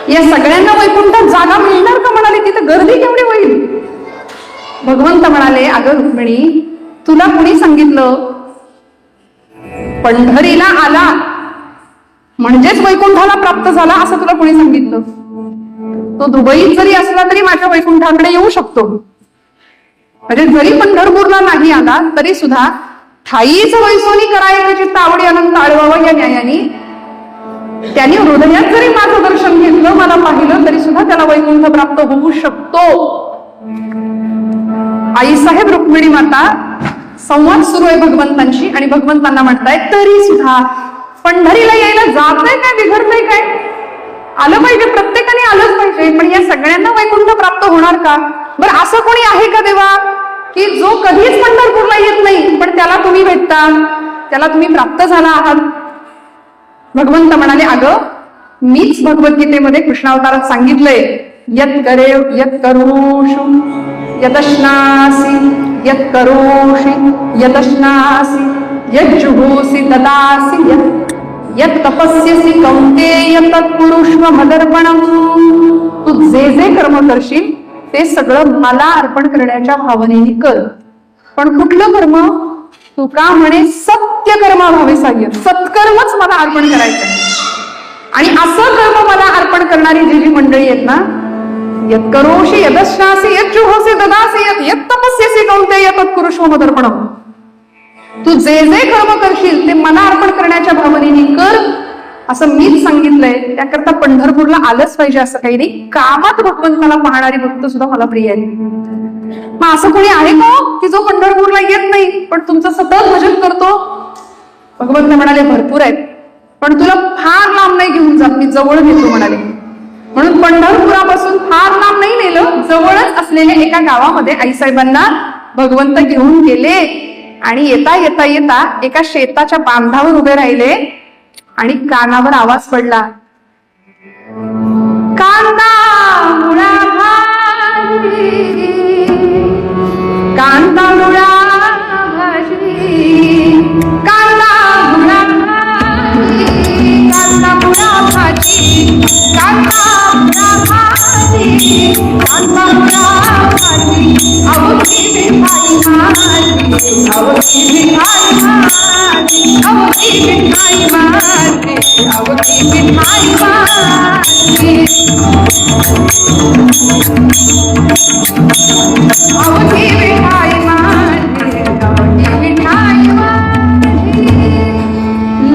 या सगळ्यांना वैकुंठात जागा मिळणार का? म्हणाले, तिथे गर्दी केवढी होईल? भगवंत म्हणाले, अगं रुक्मिणी, तुला कुणी सांगितलं? पंढरीला आला म्हणजेच वैकुंठाला प्राप्त झाला असं तुला कुणी सांगितलं? तो दुबईत जरी असला तरी माझ्या वैकुंठाकडे येऊ शकतो. म्हणजे जरी पंढरपूरला नाही आला तरी सुद्धा ठाईच वैसोनी करायचं चित्त आवडी अनंत आळवावं या न्यायाने त्यांनी हृदयात जरी माझं दर्शन घेतलं, मला पाहिलं, तरी सुद्धा त्याला वैकुंठ प्राप्त होऊ शकतो. आईसाहेब रुक्मिणी माता संवाद सुरू आहे भगवंतांशी आणि भगवंतांना म्हणताय, तरी सुद्धा पंढरीला यायला जातंय काय, बिघडतंय काय? आलं पाहिजे, प्रत्येकाने आलंच पाहिजे. पण या सगळ्यांना वैकुंठ प्राप्त होणार का? बरं, असं कोणी आहे का देवा की जो कधीच पंढरपूरला येत नाही पण त्याला तुम्ही भेटता, त्याला तुम्ही प्राप्त झाला आहात? भगवंत म्हणाले, अगं मीच भगवद्गीतेमध्ये कृष्णावतारात सांगितलंय, यत करे यत करोषु यदश्नासी यत करोषि यदश्नासी यत जुहोसी ददासी यत तपस्यसी कौंतेय तत्पुरुष्व मदर्पणम. तू जे जे कर्म करशील ते सगळं मला अर्पण करण्याच्या भावनेने कर. पण कुठलं कर्म? तू का म्हणे सत्य कर्माभावे साह्य, सत्कर्मच मला अर्पण करायचंय. आणि असं कर्म मला अर्पण करणारी जी जी मंडळी आहेत ना, यत करोषि यदश्नासी यत जुहोसी ददासी यत तपस्यसी कौंतेय तत्पुरुष्व मदर्पणम. तू जे जे कर्म करशील ते मला अर्पण करण्याच्या भावनेने कर असं मीच सांगितलंय. त्याकरता पंढरपूरला आलंच पाहिजे असं काही नाही. कामात भगवंताला पाहणारी भक्त सुद्धा मला प्रिय आहे. मग असं कोणी आहे का की जो पंढरपूरला येत नाही पण तुमचं सतत भजन करतो? भगवंत म्हणाले, भरपूर आहेत, पण तुला फार लांब नाही घेऊन जात, मी जवळ घेतो म्हणाले. म्हणून पंढरपुरापासून फार लांब नाही नेलं, जवळच असलेल्या एका गावामध्ये आईसाहेबांना भगवंत घेऊन गेले. आणि येता येता येता एका शेताच्या बांधावर उभे राहिले आणि कानावर आवाज पडला, कांदा मुळा भाजी, कांदा मुळा भाजी, कांदा मुळा भाजी, कांदा मुळा भाजी, कांदा मुळा भाजी, कांदा मुळा भाजी, अवघी मिठाई माझी, अवघी मिठाई माझी, अवघी मिठाई माझी, अवघी मिठाई माझी, अवघी मिठाई माझी, अवघी मिठाई माझी.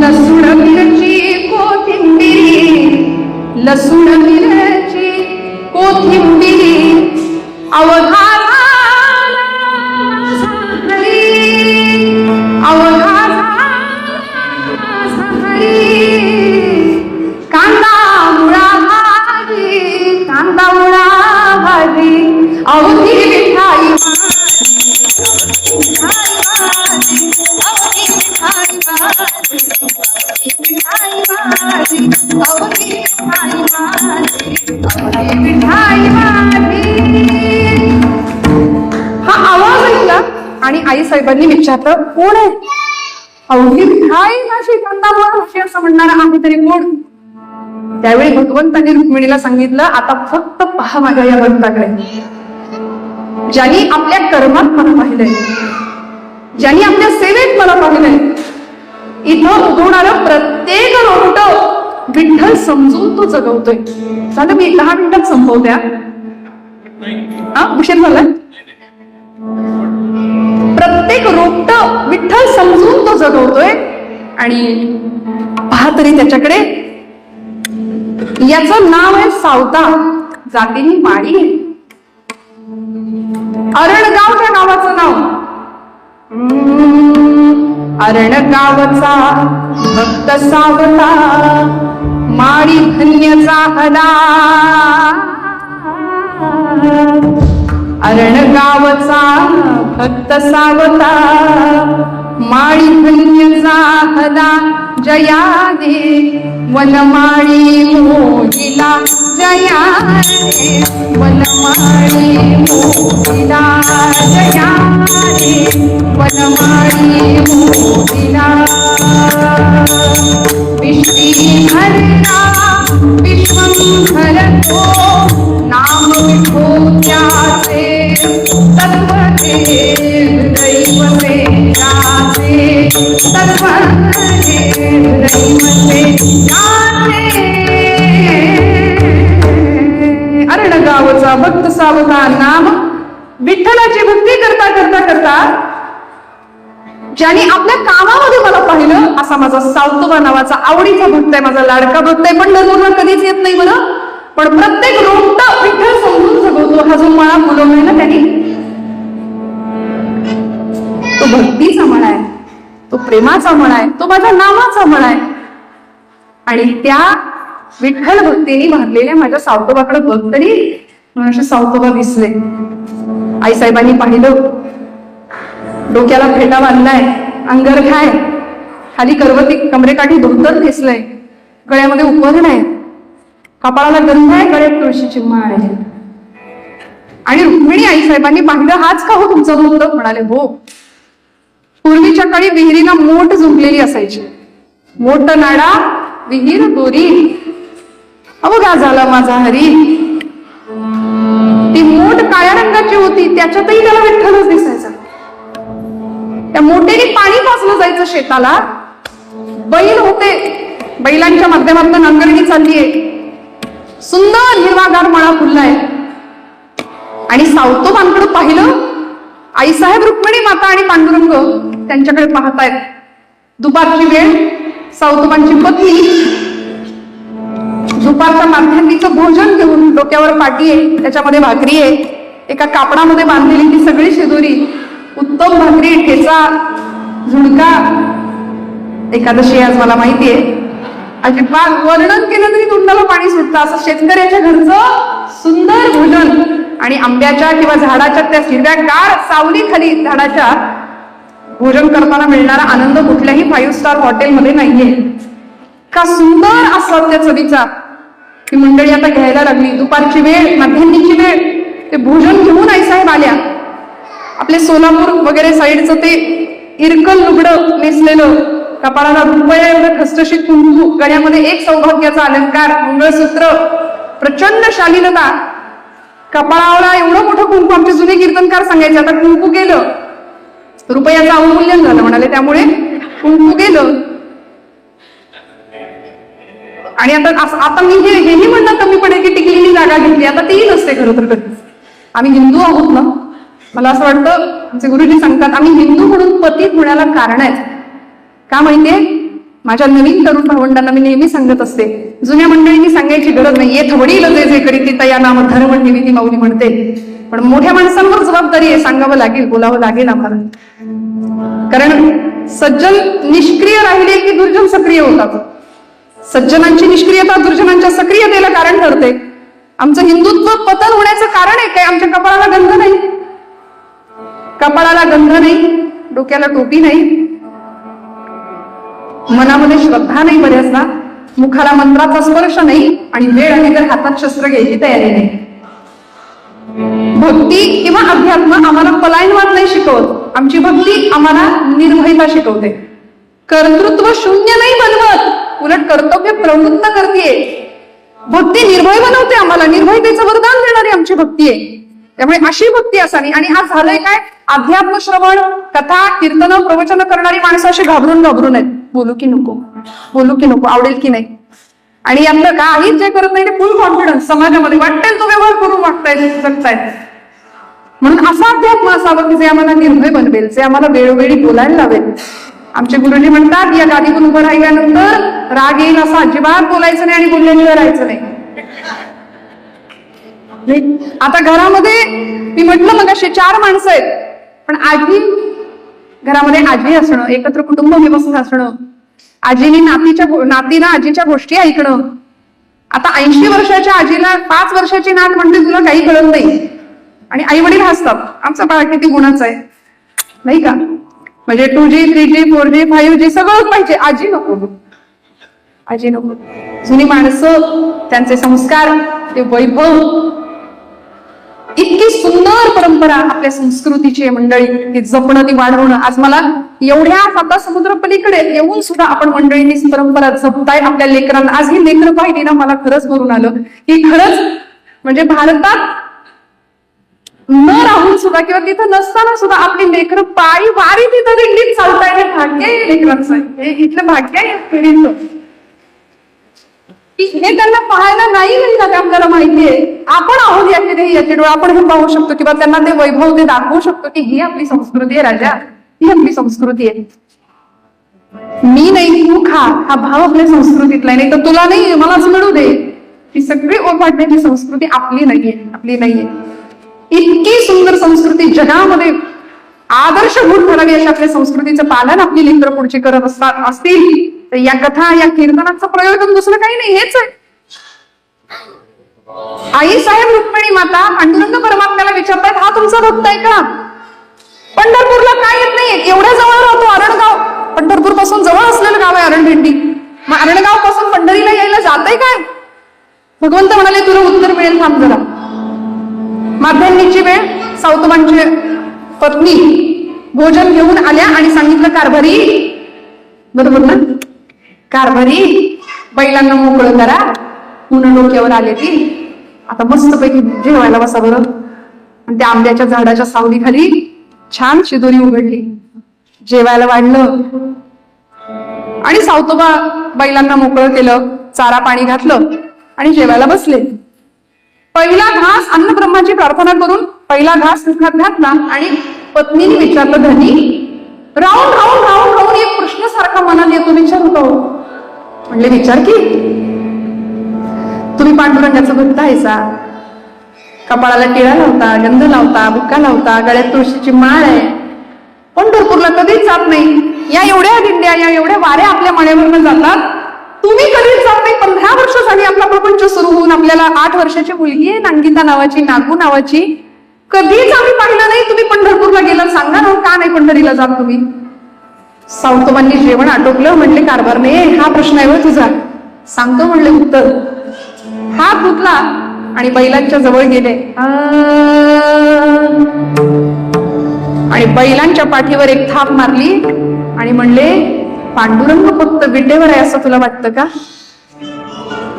लसूण मिरची कोथिंबिरी, लसूण मिरची कोथिंबिरी, अवघा कांदा मुळा भाजी, कांदा मुळा भाजी, अवघी मिठाई माझी, अवघी मिठाई माझी, मिठाई माझी, अवघी मिठाई माझी, अवघी मिठाई माझी. हा आवाज ऐकला आणि आई साहेबांनी विचारलं, कोण आहे? अवघी मिठाई माझी, कांदा मुळा भाजी असं म्हणणारा आहे तरी कोण? त्यावेळी भगवंतांनी रुक्मिणीला सांगितलं, आता फक्त पहा माझ्या या भक्ताकडे, ज्यांनी आपल्या कर्मात मला पाहिलंय, ज्यांनी आपल्या सेवेत मला पाहिलंय, इथं उगवणारं प्रत्येक रोपट विठ्ठल समजून तो जगवतोय. झालं, मी 10 मिनिटात संपवत्या. उशीर झाला. प्रत्येक रोपट विठ्ठल समजून तो जगवतोय. आणि पहा तरी त्याच्याकडे, याचं नाव आहे सावता, जातीने माळी. अरणगावच्या गावाचं नाव, अरणगावचा भक्त सावता, माळी धन्य झाला. अरणगावचा भक्त सावता, माळी धन्य झाला. जया दे वनमाळी मोहिला, जया रे वनमाळी मोहिला, जया रे वनमाळी मोहिला. विश्रीहरता विश्वंभरतो, नाम विठोत्याचे तत्वते दैवते राजे, तत्वते दैवते राजे. अरणगावचा भक्त सावता नाम विठ्ठलाची भक्ती करता करता करता ज्यांनी आपल्या कामामध्ये मला पाहिलं, असा माझा सावतोबा नावाचा आवडीचा भक्त आहे, माझा लाडका भक्त आहे. पंढरपूरला कधीच येत नाही मला, पण प्रत्येक रोपट विठ्ठल समजून जगवतो. हा जो मळा बोलवलाय ना त्यांनी, तो भक्तीचा मळा आहे, तो प्रेमाचा मळा आहे, तो माझ्या नामाचा मळा आहे. आणि त्या विठ्ठल भक्तीने भरलेल्या माझ्या सावतोबाकडे बघ तरी असे सावतोबा दिसले. आईसाहेबांनी पाहिलं, डोक्याला फेटा बांधलाय, अंगरखा आहे, खाली करवती कमरेकाठी धोतर नेसलंय, गळ्यामध्ये उपरण आहे, कपाळाला गंध आहे, गळ्यात तुळशीची माळ आहे. आणि रुक्मिणी आईसाहेबांनी पाहिलं, हाच का हो तुमचा भक्त? म्हणाले, हो. पूर्वीच्या काळी विहिरीला मोठ जुंपलेली असायची, मोठ नाडा विहीर दोरी, अवघा झाला माझा हरी. ती मोठ काळ्या रंगाची होती, त्याच्यातही त्याला विठ्ठलच दिसायचा. त्या मोठेने पाणी पाजलं जायचं शेताला, बैल होते, बैलांच्या माध्यमातून नांगरणी चाललीये, सुंदर हिरवागार मळा फुललाय. आणि सावतोबांकडे पाहिलं, आईसाहेब, रुक्मिणी माता आणि पांडुरंग त्यांच्याकडे पाहतायत. दुपारची वेळ, सावतोबांची पत्नी दुपारच्या माध्यान्नीचं भोजन घेऊन, डोक्यावर पाटी आहे, त्याच्यामध्ये भाकरी आहे, एका कापडामध्ये बांधलेली ती सगळी शिदोरी, उत्तम भाकरी, ठेचा, झुणका. एकादशी आज मला माहितीये, अजिबात वर्णन केलं तरी तोंडाला पाणी सुटतं, असं शेतकऱ्याच्या घरचं सुंदर भोजन. आणि आंब्याच्या किंवा झाडाच्या त्या हिरव्यागार सावली खाली झाडाच्या भोजन करताना मिळणारा आनंद कुठल्याही 5 स्टार हॉटेलमध्ये नाहीये. का सुंदर असा त्या चवीचा. ती मंडळी आता घ्यायला लागली. दुपारची वेळ, माध्यान्नीची वेळ, ते भोजन घेऊन आईसाहेब आल्या. आपले सोलापूर वगैरे साईडचं ते इरकल लुगडं नेसलेलं, कपाळाला रुपया एवढं खसखशीत कुंकू, गळ्यामध्ये एक सौभाग्याचा अलंकार, मंगळसूत्र, प्रचंड शालीनता, कपाळाला एवढं मोठं कुंकू. आमचे जुने कीर्तनकार सांगायचे, आता कुंकू गेलं, रुपयाचं अवमूल्यन झालं म्हणाले, त्यामुळे कुंकू गेलं. आणि आता मी हेही म्हणणं कमी पडेल की टिकलेली जागा घेतली, आता तीही नसते खरं तर कधी. आम्ही हिंदू आहोत ना, मला असं वाटतं, आमचे गुरुजी सांगतात, आम्ही हिंदू म्हणून पतित होण्याला कारण आहेत. का माहितीये? माझ्या नवीन तरुण भावंडांना मी नेहमी सांगत असते, जुन्या मंडळींनी सांगायची गरज नाही, येत वडील जे करी ती तया नाम धर्म ठेवी ती माऊली म्हणते. पण मोठ्या माणसांवर जबाबदारी आहे, सांगावं लागेल, बोलावं लागेल आम्हाला. कारण सज्जन निष्क्रिय राहिले की दुर्जन सक्रिय होतात. सज्जनांची निष्क्रियता दुर्जनांच्या सक्रियतेला कारण ठरते. आमचं हिंदुत्व पतन होण्याचं कारण आहे काय? आमच्या कपाळाला गंध नाही, कपाळाला गंध नाही, डोक्याला टोपी नाही, मनामध्ये श्रद्धा नाही, बऱ्याचदा मुखाला मंत्राचा स्पर्श नाही, आणि वेळ आली तर हातात शस्त्र घ्यायची तयारी नाही. भक्ती किंवा अध्यात्म आम्हाला पलायनवाद नाही शिकवत, आमची भक्ती आम्हाला निर्भयता शिकवते. कर्तृत्व शून्य नाही बनवत, उलट कर्तव्य प्रवृत्त करते. भक्ती निर्भय बनवते आम्हाला, निर्भयतेचं वरदान देणारी आमची भक्ती आहे. त्यामुळे अशी भक्ती असावी. आणि आज झालंय काय, अध्यात्म श्रवण, कथा, कीर्तन, प्रवचन करणारी माणसं अशी घाबरून आहेत. बोलू की नको, बोलू की नको, आवडेल की नाही. आणि यातलं काहीच जे करत नाही ते फुल कॉन्फिडन्स, समाजामध्ये वाटेल तो व्यवहार करून वागतायत, जगतायत. म्हणून असा अध्यात्म असावं की जे आम्हाला निर्भय बनवेल, जे आम्हाला वेळोवेळी बोलायला लावेल. आमचे गुरुजी म्हणतात, या गादीवर उभं राहिल्यानंतर राग येईल असं अजिबात बोलायचं नाही आणि बोलल्याशिवाय राहायचं नाही. आता घरामध्ये मी म्हटलं मग असे 4 माणसं आहेत, पण आजी, घरामध्ये आजी असणं, एकत्र कुटुंब व्यवस्थित असणं, आजीनी नातीनं आजीच्या गोष्टी ऐकणं. आता 80 वर्षाच्या आजीला 5 वर्षाची नात म्हणते तुला काही कळत नाही, आणि आई वडील हसतात, आमचा बाळ किती गुणाचा आहे नाही का, म्हणजे 2G 3G 4G 5G सगळंच पाहिजे, आजी नको, आजी नको. जुनी माणसं, त्यांचे संस्कार, ते वैभव, इतकी सुंदर परंपरा आपल्या संस्कृतीची आहे मंडळी, ती जपणं, ती वाढवणं. आज मला एवढ्या साता समुद्र पलीकडे येऊन सुद्धा आपण मंडळींनी परंपरा जपताय आपल्या लेकरांना. आज ही लेकरं पाहिली ना, मला खरंच भरून आलं की खरंच म्हणजे भारतात न राहून सुद्धा किंवा तिथं नसताना सुद्धा आपली लेकरं पायी वारी तिथं दिंडीत चालताय. हे भाग्य आहे लेकरांचं, हे इथलं भाग्य आहे पिढीचं. हे त्यांना पाहायला नाही मिळणार, आपल्याला माहितीये. आपण आहोत याचे डोळे, आपण हे पाहू शकतो किंवा त्यांना ते वैभव ते दाखवू शकतो की ही आपली संस्कृती आहे राजा, ही आपली संस्कृती आहे. मी नाही तू खा, हा भाव आपल्या संस्कृतीतला नाही, तर तुला नाही मलाच मिळू दे, ही सगळी ओरबाडण्याची संस्कृती आपली नाहीये, आपली नाहीये. इतकी सुंदर संस्कृती जगामध्ये आदर्शभूत ठरावी अशा आपल्या संस्कृतीचं पालन आपली लेकरं पुढची करत असतील तर या कथा, या कीर्तनाचं प्रयोजन दुसरं काही नाही, हेच आहे. आई साहेब रुक्मिणी माता पांडुरंग परमात्म्याला विचारतात, हा तुमचा भक्त आहे का? पंढरपूरला काय येत नाही, एवढ्या जवळ राहतो अरणगाव, पंढरपूर पासून जवळ असलेलं गाव आहे अरणदिंडी. मग अरणगाव पासून पंढरीला यायला जातंय काय? भगवंत म्हणाले तुला उत्तर मिळेल, थांब जरा. माध्यान्नीची वेळ, सावतमांची पत्नी भोजन घेऊन आल्या आणि सांगितलं, कारभारी, बरोबर ना, कारभारी बैलांना मोकळं करा, ऊन डोक्यावर आले ती, आता मस्तपैकी जेवायला बसा बरं. आणि त्या आंब्याच्या झाडाच्या सावलीखाली छान शिदोरी उघडली, जेवायला वाढलं आणि सावतोबा बैलांना मोकळं केलं, चारा पाणी घातलं आणि जेवायला बसले. पहिला घास, अन्न ब्रह्माची प्रार्थना करून पहिला घास मुखात घातला आणि पत्नीने विचारलं, धनी राहून राहून राहून राहून एक प्रश्न सारखा मनात येतो, विचार होतो. म्हणले, विचार की, तुम्ही पांडुरंगाचं भक्त आहेसा, कपाळाला टिळा लावता, गंध लावता, बुक्का लावता, गळ्यात तुळशीची माळ आहे, पंढरपूरला कधीच जात नाही, या एवढ्या दिंड्या, या एवढ्या वाऱ्या आपल्या मण्यावरनं जातात, तुम्ही कधीच जात नाही. 15 वर्ष झाली आपला प्रपंच सुरू होऊन, आपल्याला 8 वर्षाची मुलगी आहे नांगिता नावाची, नागू नावाची, कधीच आम्ही पाहिलं नाही तुम्ही पंढरपूरला गेला, सांगा ना का नाही पंढरीला जात तुम्ही? सावतोबांनी जेवण आटोपलं, म्हणले, कारभारने हा प्रश्न आहे व तुझा, सांगतो म्हणले उत्तर. हात धुतला आणि बैलांच्या जवळ गेले आणि बैलांच्या पाठीवर एक थाप मारली आणि म्हणले, पांडुरंग फक्त विटेवर आहे असं तुला वाटतं का?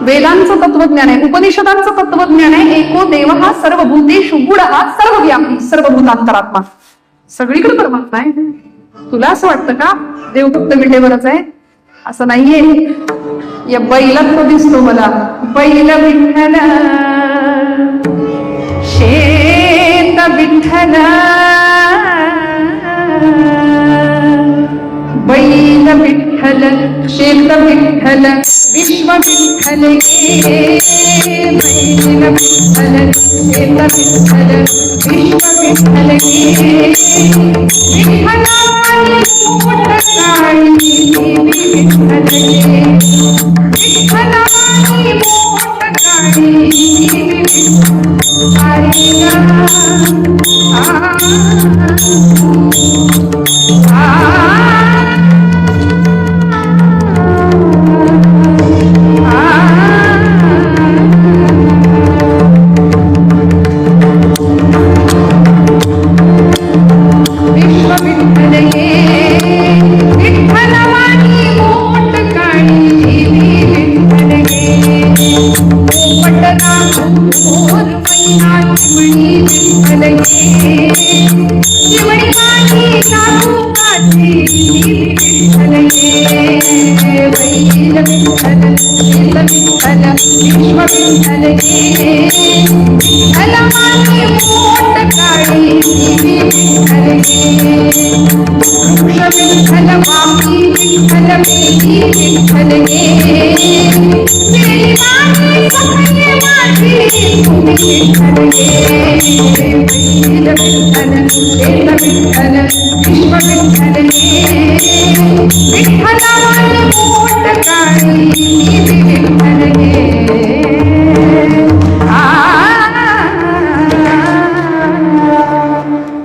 वेदांचं तत्वज्ञान आहे, उपनिषदांचं तत्वज्ञान आहे. एको देव हा सर्वभूतेषु गूढः सर्वव्यापी सर्वभूतांतरात्मा, सगळीकडे परमात्मा आहे. तुला असं वाटतं का देव फक्त विटेवरच आहे? असं नाहीये. या बैलात तो दिसतो मला, बैल विठ्ठल शेत विठ्ठल, बैल विठ्ठल शेत विठ्ठल विश्व विठ्ठल गे, बैल विठ्ठल शेत विठ्ठल विश्व विठ्ठल गे, विठ्ठलाने मोठ काळी देवी विठ्ठल गे, विठ्ठलाने मोठ काळी देवी विठ्ठल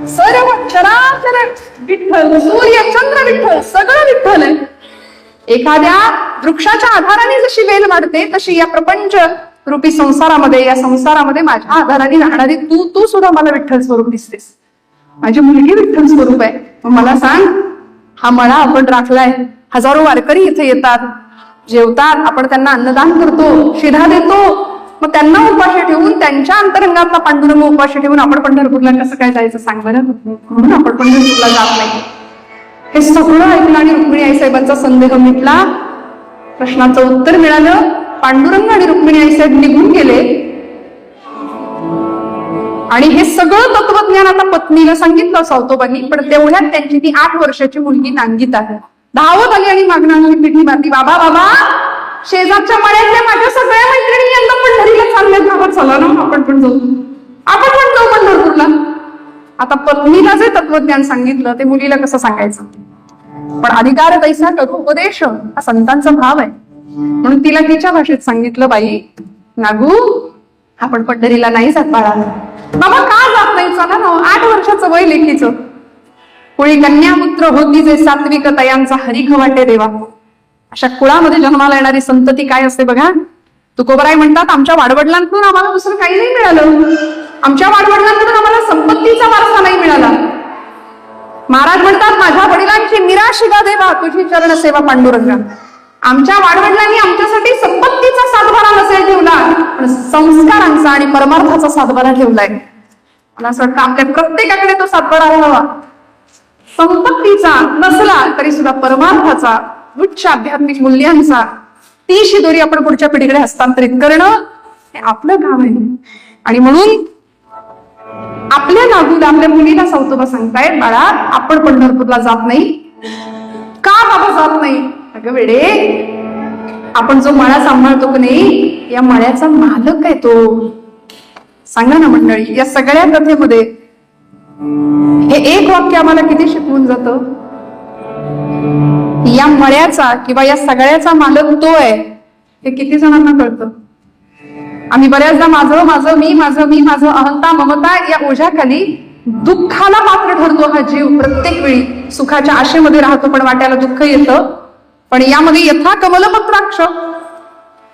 सर्व चराचर विठ्ठल, सूर्य चंद्र विठ्ठल, सगळं विठ्ठल आहे. एखाद्या वृक्षाच्या आधाराने जशी वेल वाढते तशी या प्रपंच रूपी संसारामध्ये, या संसारामध्ये माझ्या आधाराने राहणारी तू सुद्धा मला विठ्ठल स्वरूप दिसतेस. माझी मुलगी विठ्ठल स्वरूप आहे. मग मला सांग, हा मळा आपण राखलाय, हजारो वारकरी इथे येतात, जेवतात, आपण त्यांना अन्नदान करतो, शिधा देतो. मग त्यांना उपाशी ठेवून, त्यांच्या अंतरंगातला पांडुरंग उपाशी ठेवून आपण पंढरपूरला कसं काय जायचं सांग बरं. म्हणून आपण पंढरपूरला जात नाही. हे सगळं ऐकलं आणि रुक्मिणी आईसाहेबांचा संदेह मिटला, प्रश्नाचं उत्तर मिळालं. पांडुरंग आणि रुक्मिणी आईसाहेब निघून गेले आणि हे सगळं तत्वज्ञान आता पत्नीला सांगितलं सावतोबांनी. पण तेवढ्यात त्यांची ती 8 वर्षाची मुलगी नांगीत आहे, धावत आली आणि मागणारी पिठी मारली, बाबा बाबा, शेजारच्या मळ्यातल्या माझ्या सगळ्या मैत्रिणी यंदा पंढरीला चालल्यात बाबा, चला ना आपण पण जाऊ पंढरपूरला. आता पत्नीला जे तत्वज्ञान सांगितलं ते मुलीला कसं सांगायचं. पण अधिकार कैसा करू उपदेश हा संतांचा भाव आहे. म्हणून तिला तिच्या भाषेत सांगितलं, बाई नागू, आपण पंढरीला नाही जात बाळा. बाबा का जात नाही, चला ना, 8 वर्षाचं वय लेकीचं. कोणी कन्यापुत्र होती जे सात्विक तयांचा हरिख वाटे देवा. अशा कुळामध्ये जन्माला येणारी संतती काय असते बघा. तुकोबराय म्हणतात, आमच्या वाडवडिलांकडून आम्हाला दुसरं काही नाही मिळालं, आमच्या वाडवडिलांकडून आम्हाला संपत्तीचा वारसा नाही मिळाला. महाराज म्हणतात, माझ्या वडिलांची निराशिगा देवा तुझी चरण सेवा पांडुरंगा. आमच्या वाडवडिलांनी आमच्यासाठी संपत्तीचा सातबारा नसेल ठेवला, पण संस्कारांचा आणि परमार्थाचा सातबारा ठेवलाय. मला असं वाटतं आपल्या प्रत्येकाकडे तो सातबारा हवा. संपत्तीचा नसला तरी सुद्धा परमार्थाचा, उच्च आध्यात्मिक मूल्यांचा, ती शिदोरी आपण पुढच्या पिढीकडे हस्तांतरित करणं हे आपलं काम आहे. आणि म्हणून आपल्या नागूला, आपल्या मुलीला सावतोबा सांगतायत, बाळा आपण पंढरपूरला जात नाही. का बाबा जात नाही. अगं वेडे, आपण जो मळा सांभाळतो की नाही, या मळ्याचा मालक आहे तो. सांगा ना मंडळी, या सगळ्या कथेमध्ये हे एक वाक्य आम्हाला किती शिकवून जातं. या मळ्याचा किंवा या सगळ्याचा मालक तो आहे हे किती जणांना कळतं. आम्ही बऱ्याचदा माझं माझं मी माझं अहंता ममता या ओझ्याखाली दुःखाला पात्र ठरतो. हा जीव प्रत्येक वेळी सुखाच्या आशेमध्ये राहतो, पण वाट्याला दुःख येतं. पण यामध्ये यथा कमलपत्राक्ष,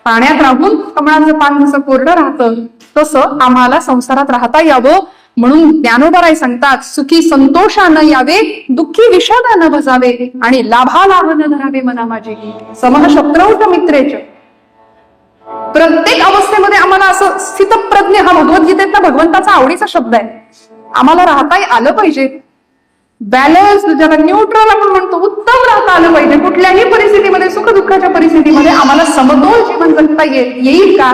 पाण्यात राहून कमळाचं पान जसं कोरडं राहतं तसं आम्हाला संसारात राहता यावं. म्हणून ज्ञानोबराय सांगतात, सुखी संतोषानं यावे, दुःखी विषादानं भजावे, आणि लाभालाभ न धरावे मना माझे समह शत्रौट मित्रेच. प्रत्येक अवस्थेमध्ये आम्हाला असं स्थितप्रज्ञ, हा भगवद्गीतेतला भगवंताचा आवडीचा शब्द आहे, आम्हाला राहता आलं पाहिजे. बॅलन्स, ज्याला न्यूट्रल आपण म्हणतो, उत्तम राहता आलं पाहिजे. कुठल्याही परिस्थितीमध्ये, सुख दुःखाच्या परिस्थितीमध्ये आम्हाला समतोल जीवन जगता येईल का.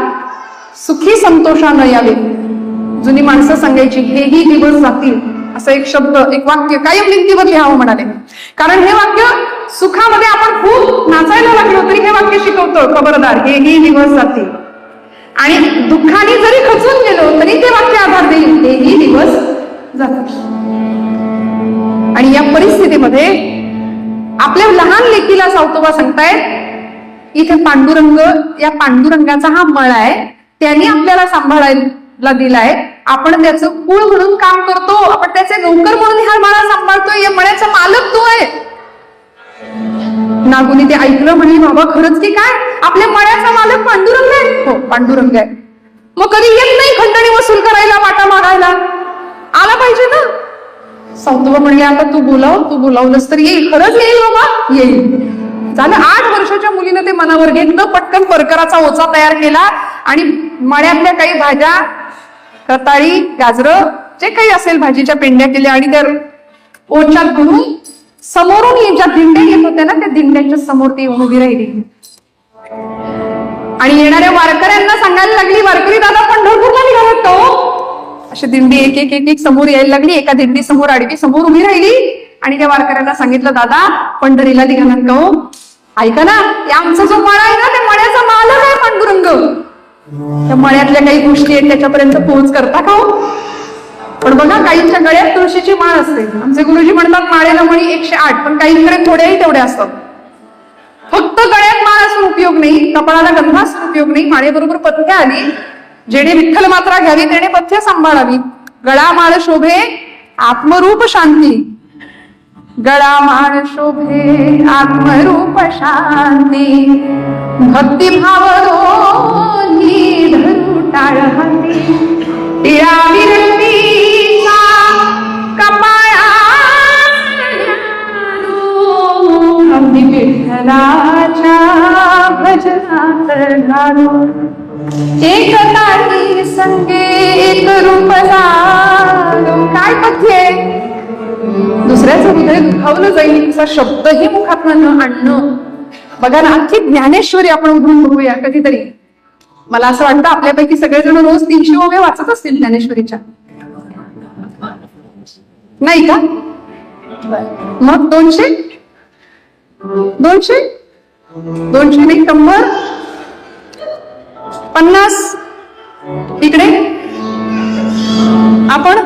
सुखी संतोषानं यावे. जुनी माणसं सांगायची, हेही दिवस जातील, असं एक शब्द, एक वाक्य कायम भिंतीवर लिहावं म्हणाले. कारण हे वाक्य सुखामध्ये आपण खूप नाचायला लागलो तरी हे वाक्य शिकवतं, खबरदार हेही दिवस जातील. आणि दुःखाने जरी खचून गेलो तरी ते वाक्य आधार देईल, हेही दिवस जातील. आणि या परिस्थितीमध्ये आपल्या लहान लेकीला सावतोबा सांगतायत, इथे पांडुरंग, या पांडुरंगाचा हा मळा आहे, त्याने आपल्याला सांभाळायला दिलाय. आपण त्याचं कुळ म्हणून काम करतो, आपण त्याचे नोकर म्हणून हा मळा सांभाळतोय. या मळ्याचा मालक तो आहे. नागुनी ते ऐकलं, म्हणे बाबा खरंच की काय, आपल्या मळ्याचा मालक पांडुरंग आहे. हो पांडुरंग आहे. मग कधी येत नाही खंडणी वसूल करायला, वाटा मागायला, आला पाहिजे ना. सावतोबा म्हणले, आता तू बोलावलंस तर येईल. खरंच येईल बाबा, येईल. झालं. 8 वर्षाच्या मुलीने ते मनावर घेतलं, पटकन परकराचा ओचा तयार केला आणि मळ्यातल्या काही भाज्या, रताळी, गाजरं, जे काही असेल भाजीच्या पेंड्या केल्या आणि त्या ओच्यात भरून समोरून ज्या दिंड्या येत होत्या ना, त्या दिंड्याच्या समोर ती येऊन उभी राहिली आणि येणाऱ्या वारकऱ्यांना सांगायला लागली, वारकरी दादा पंढरपूरला निघालात का हो? अशी दिंडी एक एक एक एक समोर यायला लागली. एका दिंडी समोर आडवी समोर उभी राहिली आणि त्या वारकऱ्यांना सांगितलं, दादा पंढरीला निघालात का हो? ऐका ना, आमचा जो मळा आहे ना, त्या मळ्याचा मालक आहे पांडुरंग. त्या मळ्यातल्या काही गोष्टी आहेत त्याच्यापर्यंत पोहोच करता का हो? पण बघा, काहींच्या गळ्यात तुळशीची माळ असते. आमचे गुरुजी म्हणतात माळेला मळी 108, पण काहींकडे थोड्याही तेवढ्या असतात. फक्त गळ्यात माळ असून उपयोग नाही, कपाळाला गंधा असून उपयोग नाही. माळेबरोबर पथ्य आली, जेणे विठ्ठल मात्रा घ्यावी त्याने पथ्य सांभाळावी. गळा माळ शोभे आत्मरूप शांती, गळा माळ शोभे आत्मरूप शांती, भक्तिभाव दोन्ही धरू टाळ हाती, टिळा विरक्तीचा कपाळा अगदी विठ्ठलाच्या भजनात घालू, एक तारी संगे एक रूप झालो. काय पथ्य आहे? दुसऱ्याचं हृदय दुखावलं जाईल असा शब्दही मुखातून न आणणं. बघा ना, अख्खी ज्ञानेश्वरी आपण उघडून बघूया कधीतरी. मला असं वाटतं आपल्यापैकी सगळेजण रोज 300 ओवे वाचत असतील ज्ञानेश्वरीच्या, नाही का? मग 200 नाही, 100, 50. इकडे आपण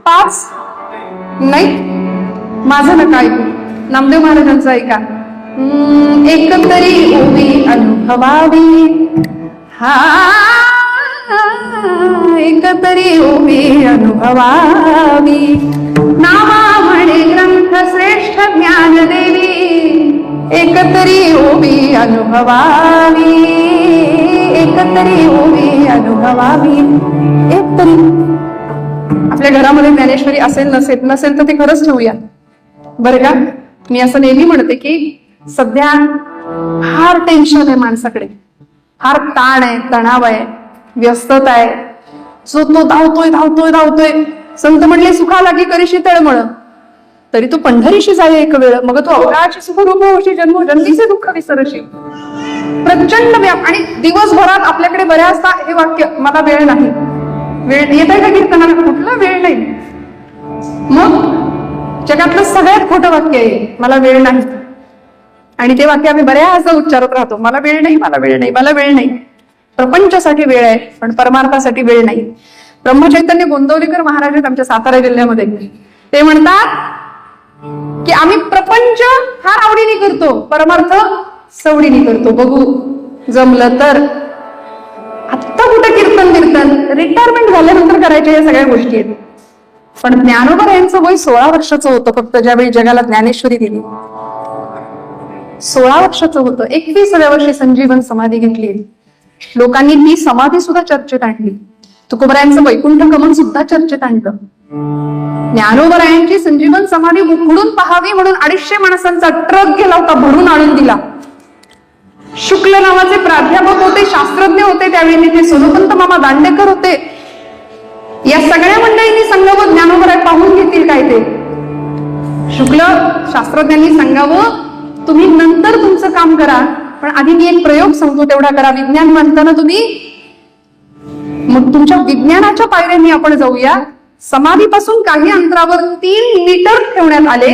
5 नाही, माझं नका ऐकू, नामदेव महाराजांचं ऐका. एकतरी ओवी अनुभवावी, हा एकतरी ओवी अनुभवावी, नावा म्हणे ग्रंथ श्रेष्ठ ज्ञान देवी, एकतरी ओवी अनुभवावी, एकतरी ओवी अनुभवावी. एकतरी आपल्या घरामध्ये ज्ञानेश्वरी असेल नसेल तर ते खरंच ठेवूया बरं का. मी असं नेहमी म्हणते की सध्या फार टेन्शन आहे माणसाकडे, फार ताण आहे, तणाव आहे, व्यस्तता आहे. जो तो धावतोय. संत म्हणले, सुखा लागी करीशी तळमळ, तरी तू पंढरीशी जाय एक वेळ, मग तू अवघाची सुखरूप होशी, जन्मोजन्मीचे दुःख विसरशी. प्रचंड व्याप. आणि दिवसभरात आपल्याकडे बऱ्याचदा हे वाक्य, मला वेळ नाही. वेळ येत आहे का कीर्तनाला? कुठला वेळ नाही. मग जगातलं सगळ्यात खोटं वाक्य आहे, मला वेळ नाही. आणि ते वाक्य आम्ही बऱ्याचदा उच्चारत राहतो, मला वेळ नाही, मला वेळ नाही, मला वेळ नाही. प्रपंचासाठी वेळ आहे, पण परमार्थासाठी वेळ नाही. ब्रह्मचैतन्य गोंदवलेकर महाराज आहेत आमच्या सातारा जिल्ह्यामध्ये. ते म्हणतात की आम्ही प्रपंच फार आवडीने करतो, परमार्थ सवडीने करतो. बघू जमलं तर. आत्ता कुठं कीर्तन रिटायरमेंट झाल्यानंतर करायच्या या सगळ्या गोष्टी आहेत. पण ज्ञानोबा यांचं वय 16 वर्षाचं होतं फक्त, ज्यावेळी जगाला ज्ञानेश्वरी दिली. 16 वर्षाचं होतं. 21व्या वर्षी संजीवन समाधी घेतली. लोकांनी ती समाधी सुद्धा चर्चेत आणली. तुकोबरायांचं वैकुंठ गमन सुद्धा चर्चेत आणलं. ज्ञानोबरायांची संजीवन समाधी उघडून पाहावी म्हणून 250 माणसांचा ट्रक गेला होता, भरून आणून दिला. शुक्ल नावाचे प्राध्यापक होते, शास्त्रज्ञ होते त्यावेळी तिथे. सोनोपंत मामा दांडेकर होते. या सगळ्या मंडळींनी सांगावं ज्ञानोबराय पाहून घेतील काय ते. शुक्ल शास्त्रज्ञांनी सांगावं तुम्ही नंतर तुमचं काम करा, पण आधी मी एक प्रयोग सांगतो तेवढा करा. विज्ञान म्हणताना तुम्ही, मग तुमच्या विज्ञानाच्या पायऱ्यांनी आपण जाऊया. समाधीपासून काही अंतरावर 3 मीटर ठेवण्यात आले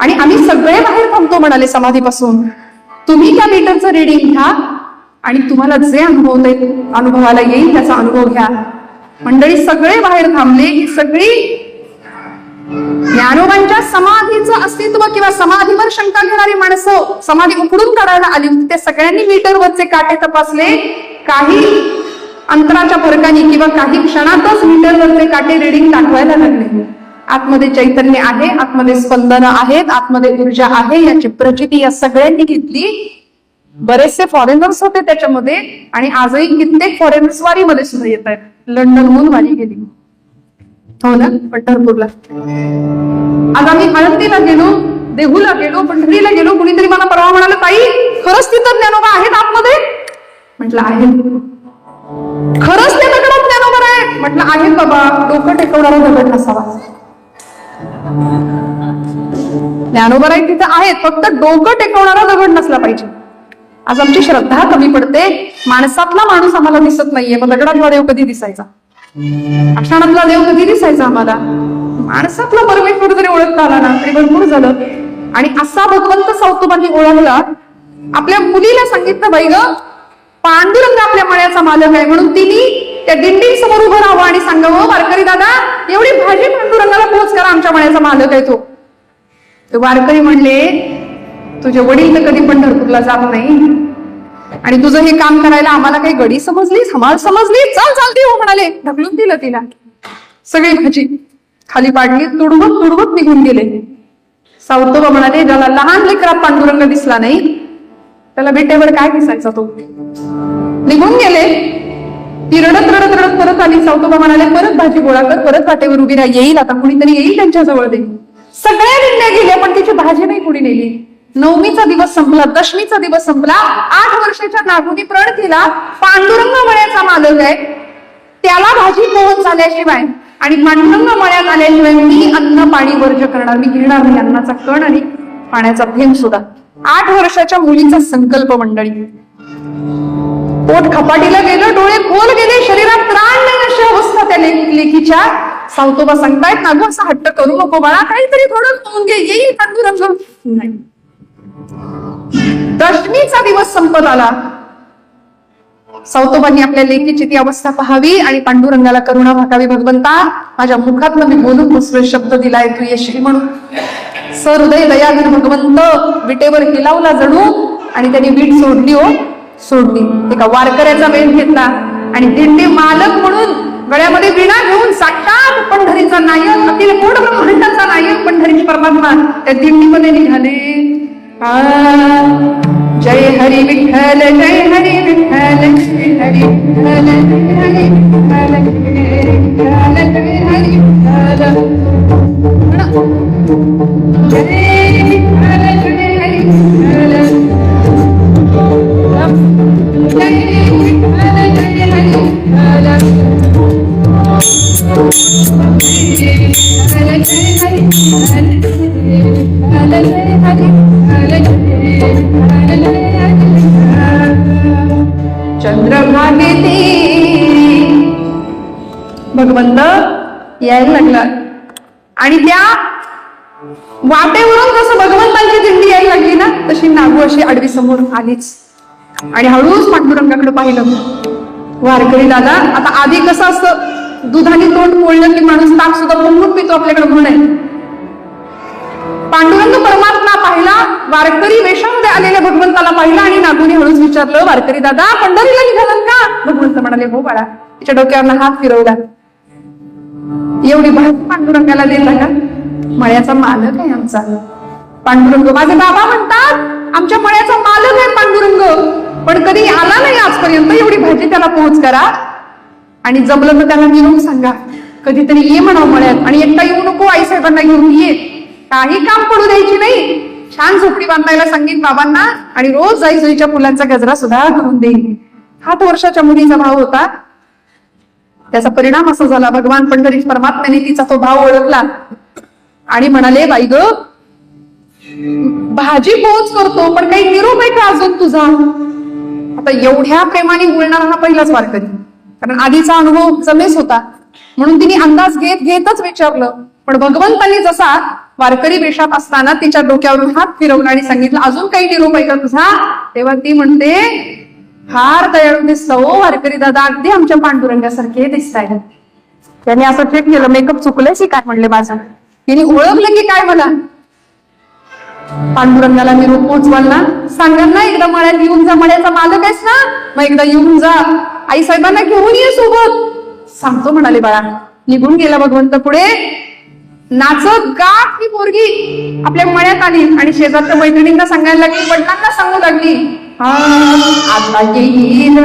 आणि आम्ही सगळे बाहेर थांबतो म्हणाले समाधीपासून. तुम्ही त्या मीटरचं रिडिंग घ्या आणि तुम्हाला जे अनुभवाला येईल त्याचा अनुभव घ्या. मंडळी सगळे बाहेर थांबले. ही सगळी ज्ञानोबांच्या समाधीचं अस्तित्व किंवा समाधीवर शंका घेणारी माणसं समाधी उकडून काढायला आली होती. त्या सगळ्यांनी मीटरवरचे काटे तपासले. काही अंतराच्या फरकाने किंवा काही क्षणातच मीटरवरचे काटे रिडिंग दाखवायला लागले. आतमध्ये चैतन्य आहे, आतमध्ये स्पंदन आहेत, आतमध्ये ऊर्जा आहे याची प्रचिती या सगळ्यांनी घेतली. बरेचसे फॉरेनर्स होते त्याच्यामध्ये आणि आजही कित्येक फॉरेनर्स वारीमध्ये सुद्धा येत आहेत. लंडनहून वारी गेली, हो ना, पंढरपूरला. आज आम्ही आळंदीला गेलो, देहूला गेलो, पंढरीला गेलो. कुणीतरी मला परवा म्हणाला, ताई खरंच तिथं ज्ञानोबा आहेत आतमध्ये. म्हटलं आहे. खरंच त्या दगडात ज्ञानोबा आहे? म्हटलं आहे बाबा, डोकं टेकवणारा दगड नसावा. ज्ञानोबा आहे तिथं आहेत, फक्त डोकं टेकवणारा दगड नसला पाहिजे. आज आमची श्रद्धा कमी पडते. माणसातला माणूस आम्हाला दिसत नाहीये, मग दगडातला देव कधी दिसायचा? आषाढातला देव कधी दिसायचा आम्हाला? माणसातला परमेश्वर जरी ओळखता आला ना तरी भरपूर झालं. आणि असा भगवंत सावतोबांनी ओळखला. आपल्या मुलीला सांगितलं, बाई ग, पांडुरंग आपल्या मळ्याचा मालक आहे, म्हणून तिने त्या दिंडी समोर उभं राहावं आणि सांगावं, वारकरी दादा एवढी भाजी पांडुरंगाला पोच करा, आमच्या मळ्याचा मालक आहे तो. वारकरी म्हणले, तुझे वडील तर कधी पंढरपूरला जात नाही आणि तुझं हे काम करायला आम्हाला काही गडी समजली, हमाल समजली? चल चालते हो म्हणाले. ढकलून दिलं तिला. सगळी भाजी खाली पाडली, तुडवत तुडवत निघून गेले. सावतोबा म्हणाले, ज्याला लहान लेकरात पांडुरंग दिसला नाही त्याला बेट्यावर काय दिसायचा? तो निघून गेले. ती रडत रडत रडत परत आली. सावतोबा म्हणाले, परत भाजी गोळा कर, परत वाटेवर उभी राहा, येईल आता कुणीतरी येईल त्यांच्या जवळ दे. सगळ्या दिंड्या गेल्या पण तिची भाजी नाही कुणी नेली. नवमीचा दिवस संपला, दशमीचा दिवस संपला. 8 वर्षाच्या नागुनी प्रण केला, पांडुरंग मळ्याचा मालक आहे, त्याला भाजी पोहोच झाल्याशिवाय आणि पांडुरंग मळ्यात आल्याशिवाय मी अन्न पाणी वर्ज करणार, मी घेणार नाही अन्नाचा कण आणि पाण्याचा थेंब सुद्धा. 8 वर्षाच्या मुलीचा संकल्प मंडळी. पोट खपाटीला गेलं, डोळे खोल गेले, शरीरात प्राण नाही अशी अवस्था त्या लेकीच्या. सावतोबा सांगतायत, नागू असा हट्ट करू नको बाळा, काहीतरी थोडं पाहून घे, येईल पांडुरंग. नाही. दशमीचा दिवस संपत आला. सावतोबांनी आपल्या लेकीची ती अवस्था पाहावी आणि पांडुरंगाला करुणा भाकावी. भगवंता, माझ्या मुखातनं मी बोलून दुसरे शब्द दिलाय, तू येशील म्हणून. सहृदय दयाघन भगवंत विटेवर हिलावला जणू आणि त्यांनी वीट सोडली. सोडली. एका वारकऱ्याचा वेळ घेतला आणि दिंडी मालक म्हणून गळ्यामध्ये विणा घेऊन साक्षात पंढरीचा नायक, अखिल कोट ब्रह्मांडाचा नायक पंढरी परमात्मा त्या दिंडीमध्ये निघाले. जय हरी विठ्ठल, जय हरी विठ्ठल, जय हरी विठ्ठल, जय हरी विठ्ठल, जय हरी विठ्ठल, जय विठ्ठल, जय हरी विठ्ठल, जय विठ्ठल, जय हरी चंद्रभागेती भगवंत यायला लागला आणि त्या वाटेवरून जसं भगवंतांची दिंडी यायला लागली ना तशी नागू अशी आडवी समोर आलीच आणि हळूच पांडुरंगाकडे पाहिलं. वारकरी दादा, आता आधी कसं असतं, दुधाने तोंड पोळलं की माणूस ताक सुद्धा पोंगून पितो, आपल्याकडे म्हणून आहे. पांडुरंग परमात्मा पाहिला, वारकरी वेशामध्ये आलेल्या भगवंताला पाहिला आणि नागूने हळूच विचारलं, वारकरी दादा पंढरीला निघालात का? भगवंत म्हणाले, हो बाळा. तिच्या डोक्यावर हात फिरवला. एवढी भाजी पांडुरंगाला देता का? मळ्याचा मालक आहे आमचा पांडुरंग. माझे बाबा म्हणतात आमच्या मळ्याचा मालक आहे पांडुरंग, पण कधी आला नाही आजपर्यंत. एवढी भाजी त्याला पोहोच करा आणि जमलं तर त्याला निरोप सांगा, कधीतरी ये म्हणाव मळ्यात आणि एकटा येऊ नको, आईसाहेबांना घेऊन ये. काही काम पडू द्यायची नाही. छान झोपडी बांधायला सांगित बाबांना आणि रोज जाईजुईच्या फुलांचा गजरा सुद्धा करून देईल. 8 वर्षाच्या मुलीचा भाव होता. त्याचा परिणाम असा झाला, भगवान पंढरी परमात्म्याने तिचा तो भाव ओळखला आणि म्हणाले, बाई ग, भाजी पोहोच करतो पण काही निरोप आहे का अजून तुझा? आता एवढ्या प्रेमाने बोलणारा हा पहिलाच वारकरी, कारण आधीचा अनुभव जमेस होता म्हणून तिने अंदाज घेत घेतच विचारलं. पण भगवंतांनी जसा वारकरी वेशात असताना तिच्या डोक्यावरून हात फिरवला आणि सांगितलं, अजून काही निरोप आहे का तुझा? तेव्हा ती म्हणते, फार दयाळू दिसतो वारकरी दादा, अगदी आमच्या पांडुरंगासारखे दिसताय. त्याने असं चेक केलं, मेकअप चुकलंय काय म्हणले माझा. तिने ओळखलं की काय मला? पांडुरंगाला निरोप पोहोचवाल ना, सांगाल ना, एकदा मळ्यात येऊन जा, मळ्याचा मालक आहेस ना, मग एकदा येऊन जा, आई साहेबांना घेऊन ये सोबत. सांगतो म्हणाले बाळा. निघून गेला भगवंत पुढे. नाचत गात ही पोरगी आपल्या मळ्यात आली आणि शेजारच्या मैत्रिणींना सांगायला लागली, वडिलांना सांगू लागली, आता येईल